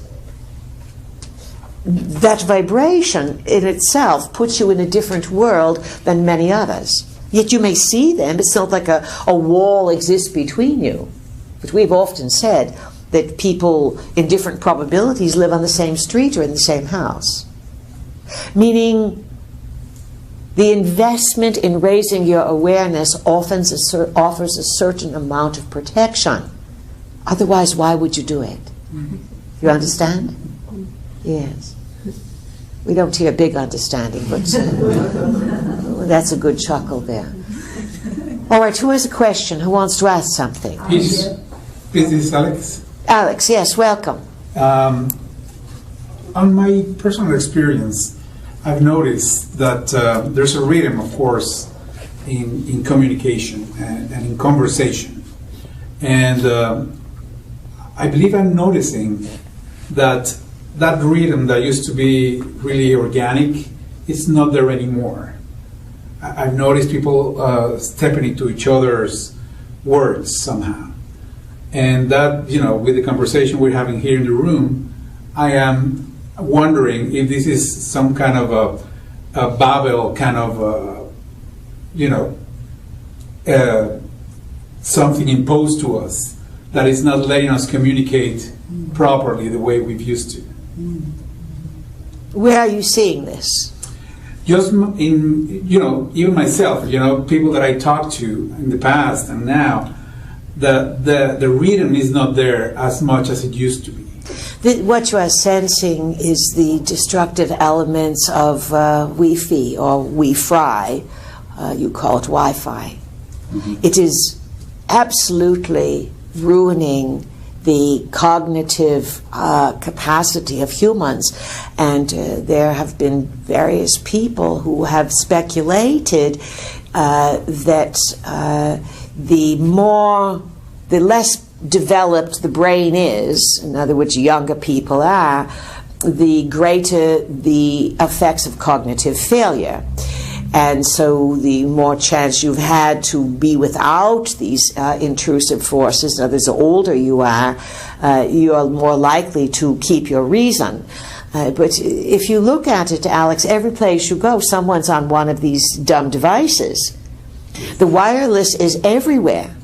that vibration in itself puts you in a different world than many others. Yet you may see them. It's not like a wall exists between you. But we've often said that people in different probabilities live on the same street or in the same house. Meaning the investment in raising your awareness offers a certain amount of protection. Otherwise, why would you do it? You understand? Yes. We don't hear big understanding, but that's a good chuckle there. All right, who has a question? Who wants to ask something? This is Alex. Alex, yes, welcome. On my personal experience, I've noticed that there's a rhythm, of course, in communication and in conversation. And I believe I'm noticing that that rhythm that used to be really organic is not there anymore. I've noticed people stepping into each other's words somehow. And that, you know, with the conversation we're having here in the room, I am wondering if this is some kind of a Babel kind of, something imposed to us that is not letting us communicate properly the way we've used to. Where are you seeing this? Just in, even myself, people that I talked to in the past and now, the rhythm is not there as much as it used to be. What you are sensing is the destructive elements of Wi-Fi or Wi-Fi. You call it Wi-Fi. Mm-hmm. It is absolutely ruining the cognitive capacity of humans. And there have been various people who have speculated that the less developed the brain is, in other words, younger people are, the greater the effects of cognitive failure. And so the more chance you've had to be without these intrusive forces, in other words, the older you are more likely to keep your reason. But if you look at it, Alex, every place you go, someone's on one of these dumb devices. The wireless is everywhere.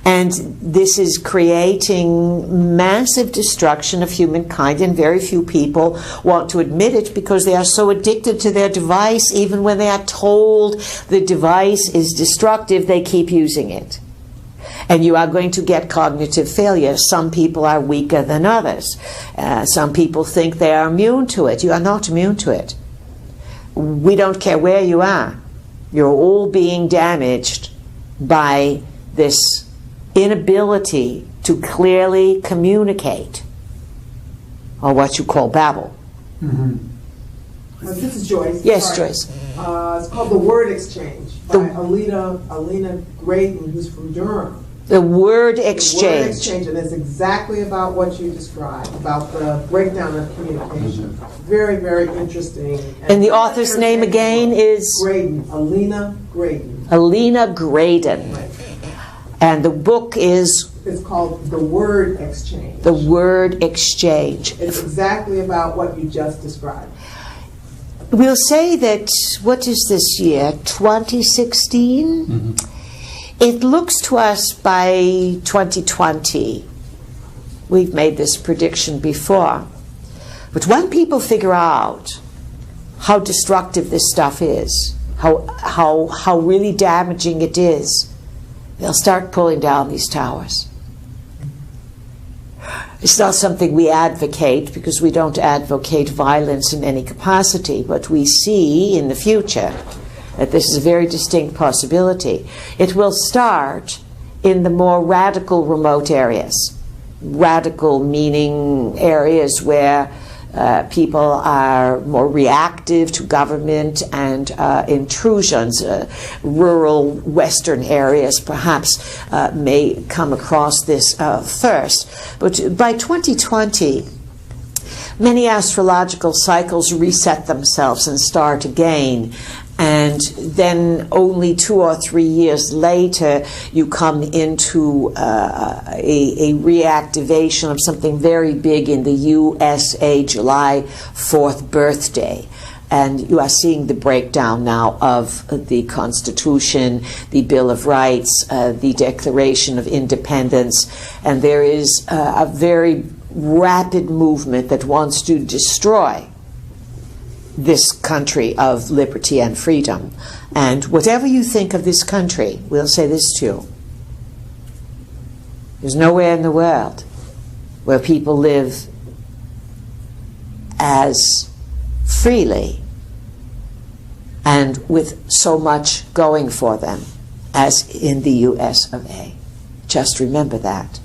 And this is creating massive destruction of humankind, and very few people want to admit it because they are so addicted to their device. Even when they are told the device is destructive, they keep using it. And you are going to get cognitive failure. Some people are weaker than others. Some people think they are immune to it. You are not immune to it. We don't care where you are. You're all being damaged by this inability to clearly communicate, or what you call babble. This is Joyce. Yes, Sorry. Joyce. It's called The Word Exchange by Alina Graydon, who's from Durham. The word The Word exchange. Exchange, and it's exactly about what you described, about the breakdown of communication. Very, very interesting. And the author's name again is? Graydon, Alina Graydon. Alina Graydon. Right. And the book is? It's called The Word Exchange. The Word Exchange. It's exactly about what you just described. We'll say that, what is this year, 2016? Mm-hmm. It looks to us by 2020, we've made this prediction before, but when people figure out how destructive this stuff is, how really damaging it is, they'll start pulling down these towers. It's not something we advocate, because we don't advocate violence in any capacity, but we see in the future that this is a very distinct possibility. It will start in the more radical remote areas. Radical meaning areas where people are more reactive to government and intrusions. Rural western areas perhaps may come across this first. But by 2020, many astrological cycles reset themselves and start again. And then only 2 or 3 years later, you come into a reactivation of something very big in the USA, July 4th birthday. And you are seeing the breakdown now of the Constitution, the Bill of Rights, the Declaration of Independence. And there is a very rapid movement that wants to destroy this country of liberty and freedom. And whatever you think of this country, we'll say this too. There's nowhere in the world where people live as freely and with so much going for them as in the US of A. Just remember that.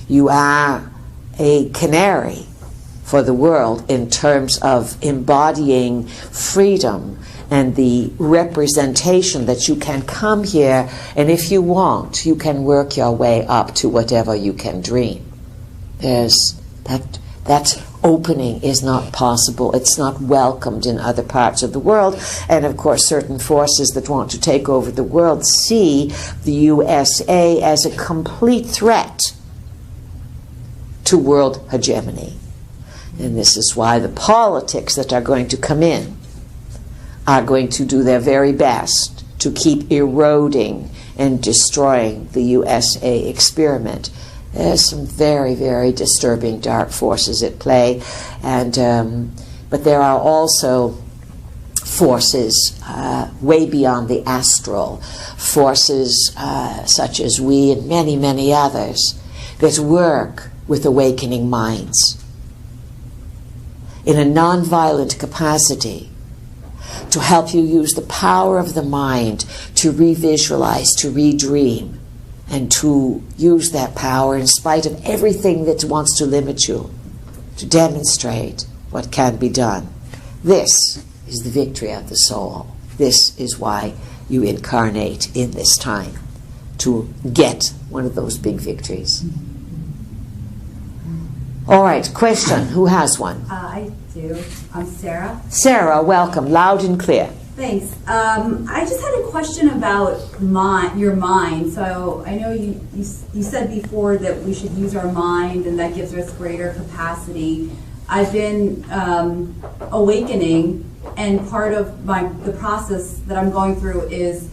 You are a canary for the world in terms of embodying freedom and the representation that you can come here, and if you want, you can work your way up to whatever you can dream. There's that opening is not possible. It's not welcomed in other parts of the world. And of course, certain forces that want to take over the world see the USA as a complete threat to world hegemony. And this is why the politics that are going to come in are going to do their very best to keep eroding and destroying the USA experiment. There's some very, very disturbing dark forces at play, and but there are also forces way beyond the astral, forces such as we and many, many others that work with awakening minds in a nonviolent capacity to help you use the power of the mind to revisualize, to redream, and to use that power in spite of everything that wants to limit you, to demonstrate what can be done. This is the victory of the soul. This is why you incarnate in this time, to get one of those big victories. All right, question. Who has one? I do. I'm Sarah. Sarah, welcome. Loud and clear. Thanks. I just had a question about your mind. So I know you said before that we should use our mind and that gives us greater capacity. I've been awakening, and part of the process that I'm going through is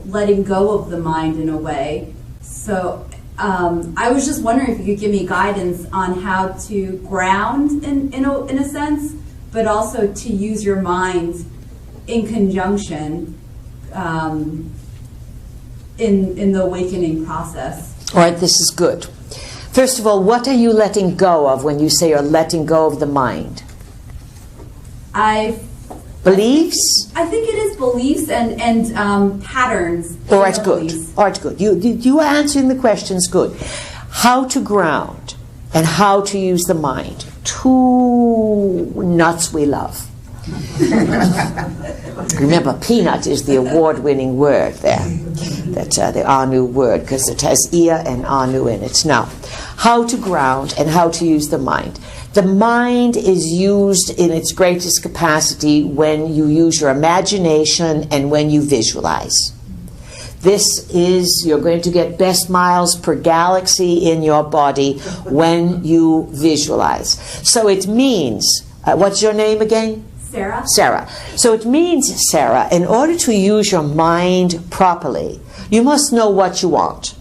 letting go of the mind in a way. So I was just wondering if you could give me guidance on how to ground in a sense, but also to use your mind in conjunction in the awakening process. All right, this is good. First of all, what are you letting go of when you say you're letting go of the mind? Beliefs? I think it is beliefs and patterns. All right, good. All right, good. You are answering the questions good. How to ground and how to use the mind. Two nuts we love. Remember, peanut is the award-winning word there. That's the Anu word, because it has Ia and Anu in it. Now, how to ground and how to use the mind. The mind is used in its greatest capacity when you use your imagination and when you visualize. This is, you're going to get best miles per galaxy in your body when you visualize. So it means, what's your name again? Sarah. Sarah. So it means, Sarah, in order to use your mind properly, you must know what you want.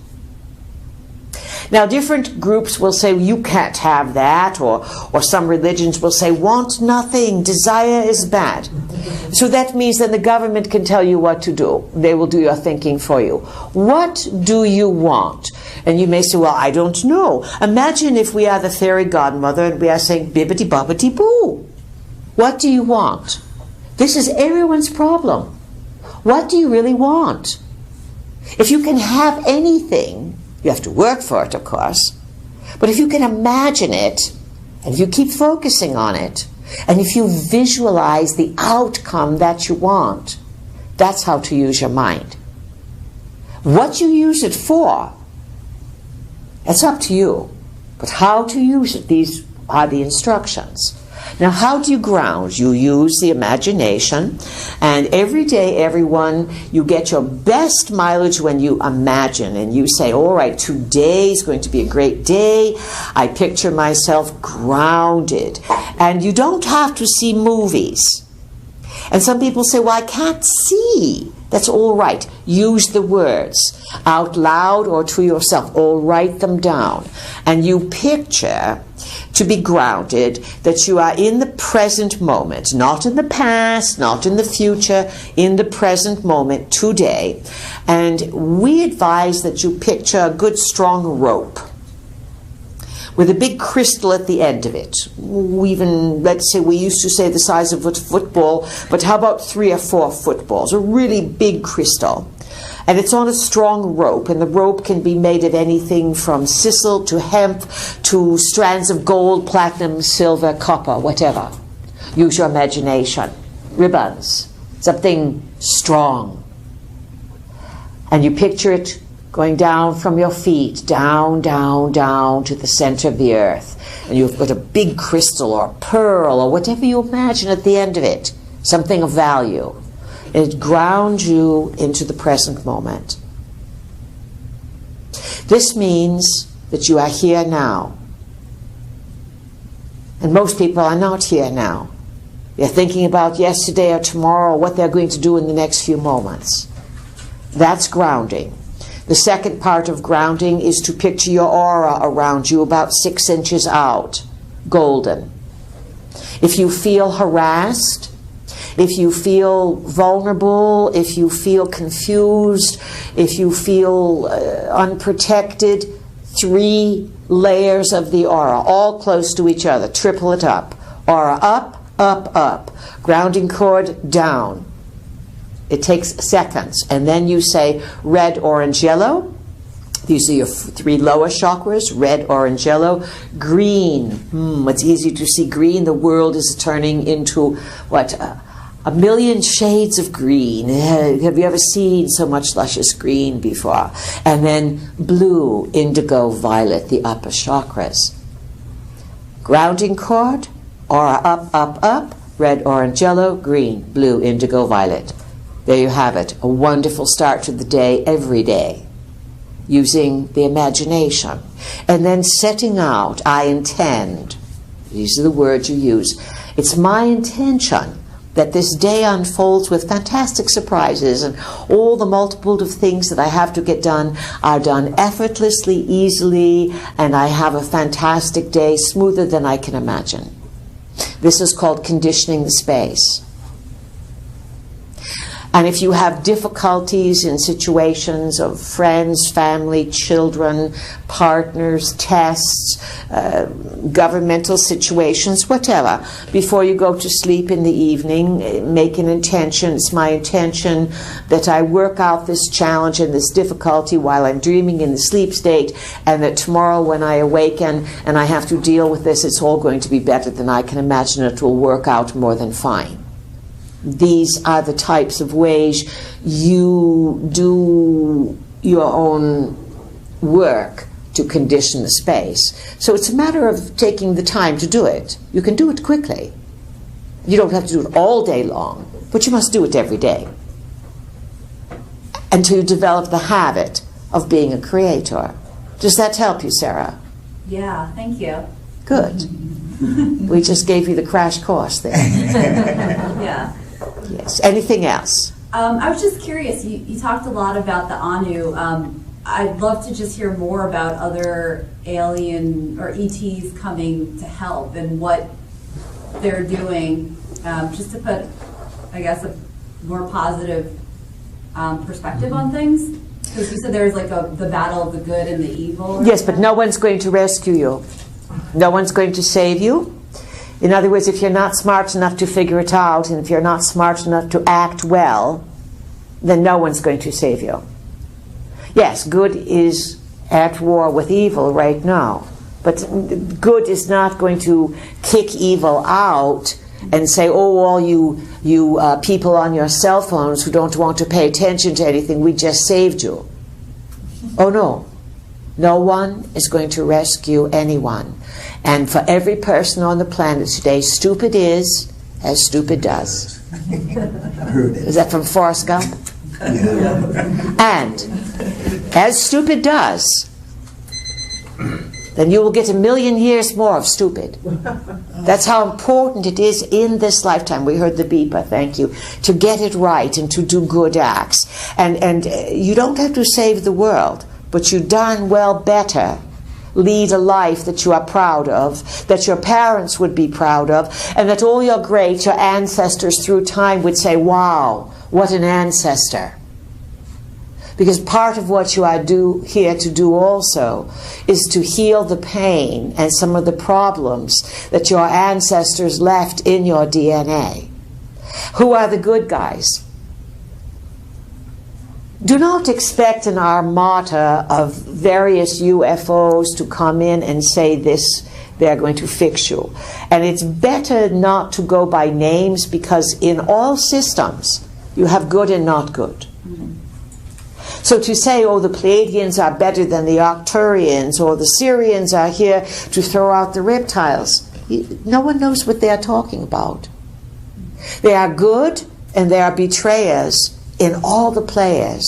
Now, different groups will say, you can't have that, or some religions will say, want nothing, desire is bad. So that means that the government can tell you what to do. They will do your thinking for you. What do you want? And you may say, well, I don't know. Imagine if we are the fairy godmother and we are saying, bibbidi bobbidi boo. What do you want? This is everyone's problem. What do you really want? If you can have anything, you have to work for it, of course. But if you can imagine it, and if you keep focusing on it, and if you visualize the outcome that you want, that's how to use your mind. What you use it for, it's up to you. But how to use it, these are the instructions. Now, how do you ground? You use the imagination, and every day, everyone, you get your best mileage when you imagine, and you say, all right, today is going to be a great day. I picture myself grounded. And you don't have to see movies. And some people say, well, I can't see. That's all right. Use the words out loud or to yourself, or write them down. And you picture, to be grounded, that you are in the present moment, not in the past, not in the future, in the present moment, today. And we advise that you picture a good strong rope with a big crystal at the end of it. Even, let's say, we used to say the size of a football, but how about 3 or 4 footballs? A really big crystal. And it's on a strong rope, and the rope can be made of anything from sisal to hemp to strands of gold, platinum, silver, copper, whatever. Use your imagination. Ribbons. Something strong. And you picture it going down from your feet, down, down, down to the center of the earth. And you've got a big crystal or pearl or whatever you imagine at the end of it. Something of value. It grounds you into the present moment. This means that you are here now. And most people are not here now. They're thinking about yesterday or tomorrow, or what they're going to do in the next few moments. That's grounding. The second part of grounding is to picture your aura around you about 6 inches out, golden. If you feel harassed, if you feel vulnerable, if you feel confused, if you feel unprotected, 3 layers of the aura, all close to each other. Triple it up. Aura up, up, up. Grounding cord down. It takes seconds. And then you say red, orange, yellow. These are your 3 lower chakras, red, orange, yellow. Green. It's easy to see green. The world is turning into, what, a million shades of green. Have you ever seen so much luscious green before? And then blue, indigo, violet, the upper chakras. Grounding cord, aura up, up, up. red, orange, yellow, green, blue, indigo, violet. There you have it. A wonderful start to the day every day, using the imagination. And then setting out, I intend. These are the words you use. It's my intention that this day unfolds with fantastic surprises, and all the multitude of things that I have to get done are done effortlessly, easily, and I have a fantastic day, smoother than I can imagine. This is called conditioning the space. And if you have difficulties in situations of friends, family, children, partners, tests, governmental situations, whatever, before you go to sleep in the evening, make an intention. It's my intention that I work out this challenge and this difficulty while I'm dreaming in the sleep state, and that tomorrow when I awaken and I have to deal with this, it's all going to be better than I can imagine. It will work out more than fine. These are the types of ways you do your own work to condition the space. So it's a matter of taking the time to do it. You can do it quickly. You don't have to do it all day long, but you must do it every day until you develop the habit of being a creator. Does that help you, Sarah? Yeah, thank you. Good. We just gave you the crash course there. Yeah. Yes. Anything else? I was just curious, you talked a lot about the Anu. I'd love to just hear more about other alien or ETs coming to help and what they're doing, just to put, I guess, a more positive perspective on things. Because you said there's like the battle of the good and the evil. Yes, but no one's going to rescue you. No one's going to save you. In other words, if you're not smart enough to figure it out, and if you're not smart enough to act well, then no one's going to save you. Yes, good is at war with evil right now, but good is not going to kick evil out and say, oh, all you people on your cell phones who don't want to pay attention to anything, we just saved you. Oh, no. No one is going to rescue anyone. And for every person on the planet today, stupid is as stupid does. Is that from Forrest Gump? And as stupid does, then you will get 1,000,000 years more of stupid. That's how important it is in this lifetime. We heard the beeper, thank you, to get it right and to do good acts. And you don't have to save the world, but you darn well better lead a life that you are proud of, that your parents would be proud of, and that all your ancestors through time would say, wow, what an ancestor. Because part of what you are here to do also is to heal the pain and some of the problems that your ancestors left in your DNA. Who are the good guys? Do not expect an armada of various UFOs to come in and say this, they're going to fix you. And it's better not to go by names, because in all systems you have good and not good. So to say, oh, the Pleiadians are better than the Arcturians, or the Syrians are here to throw out the reptiles, no one knows what they are talking about. They are good and they are betrayers in all the players.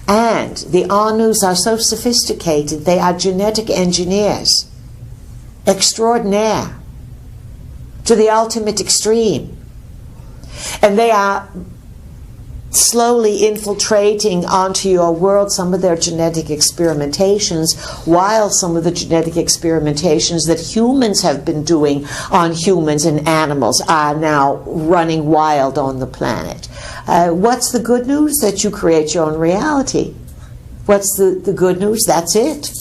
And the Anus are so sophisticated, they are genetic engineers extraordinaire to the ultimate extreme. And they are slowly infiltrating onto your world some of their genetic experimentations, while some of the genetic experimentations that humans have been doing on humans and animals are now running wild on the planet. What's the good news? That you create your own reality. What's the good news? That's it.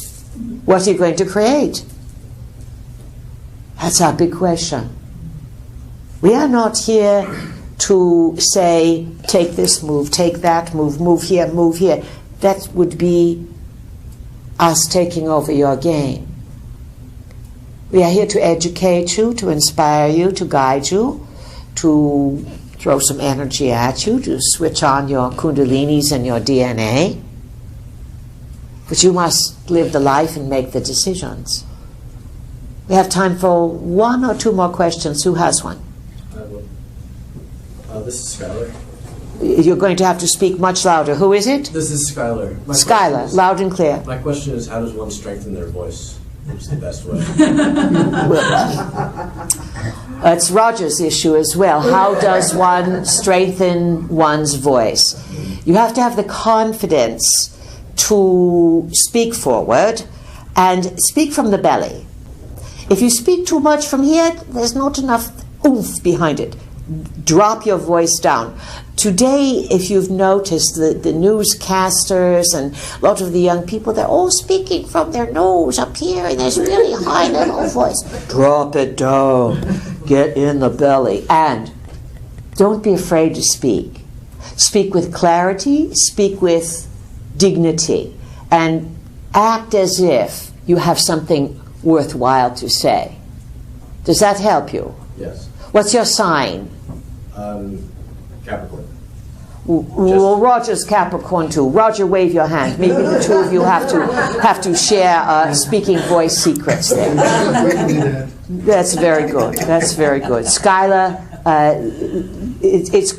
What are you going to create? That's our big question. We are not here to say, take this move, take that move, move here, move here. That would be us taking over your game. We are here to educate you, to inspire you, to guide you, to throw some energy at you, to switch on your kundalinis and your DNA. But you must live the life and make the decisions. We have time for one or two more questions. Who has one? This is Skylar. You're going to have to speak much louder. Who is it? This is Skylar. Skylar, loud and clear. My question is, how does one strengthen their voice? What's the best way? It's Roger's issue as well. How does one strengthen one's voice? You have to have the confidence to speak forward and speak from the belly. If you speak too much from here, there's not enough oomph behind it. Drop your voice down. Today, if you've noticed, the newscasters and a lot of the young people, they're all speaking from their nose up here, and there's really high little voice. Drop it down. Get in the belly. And don't be afraid to speak. Speak with clarity, speak with dignity, and act as if you have something worthwhile to say. Does that help you? Yes. What's your sign? Capricorn. Well, Roger's Capricorn too. Roger, wave your hand. Maybe the two of you have to share speaking voice secrets there. That's very good. That's very good. Skylar, it's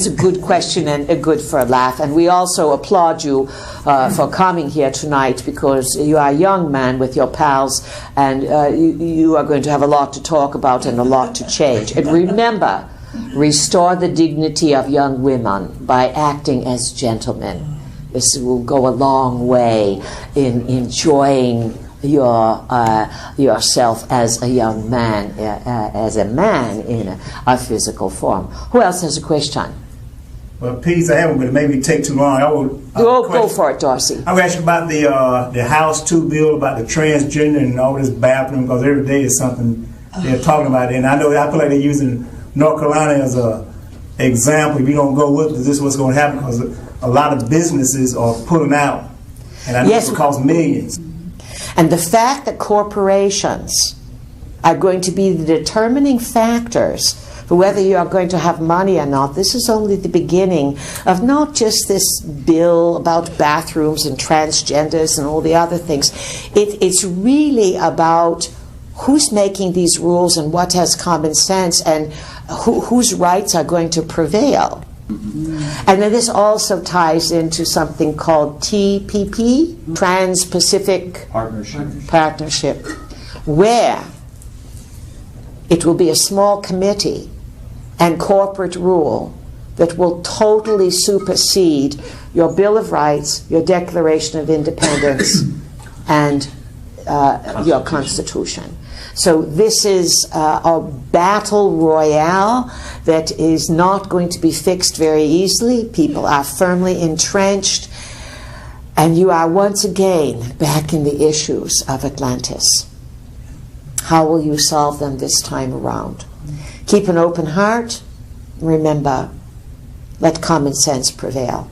a good question and good for a laugh. And we also applaud you for coming here tonight, because you are a young man with your pals, and you are going to have a lot to talk about and a lot to change. And remember, restore the dignity of young women by acting as gentlemen. This will go a long way in enjoying yourself as a young man, as a man in a physical form. Who else has a question? Well, please, I haven't, but it maybe take too long. I would go for it, Darcy. I would ask you about the House 2 bill about the transgender and all this bathroom, because every day is something they're talking about. And I feel like they're using North Carolina as a example. If you don't go with it, this is what's going to happen, because a lot of businesses are pulling out, and I know it will cost millions. And the fact that corporations are going to be the determining factors for whether you are going to have money or not, this is only the beginning of not just this bill about bathrooms and transgenders and all the other things. It's really about who's making these rules and what has common sense, and whose rights are going to prevail. And then this also ties into something called TPP, Trans-Pacific Partnership, where it will be a small committee and corporate rule that will totally supersede your Bill of Rights, your Declaration of Independence, and your Constitution. So this is a battle royale that is not going to be fixed very easily. People are firmly entrenched, and you are once again back in the issues of Atlantis. How will you solve them this time around? Keep an open heart. Remember, let common sense prevail.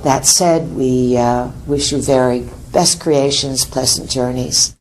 That said, we wish you very best creations, pleasant journeys.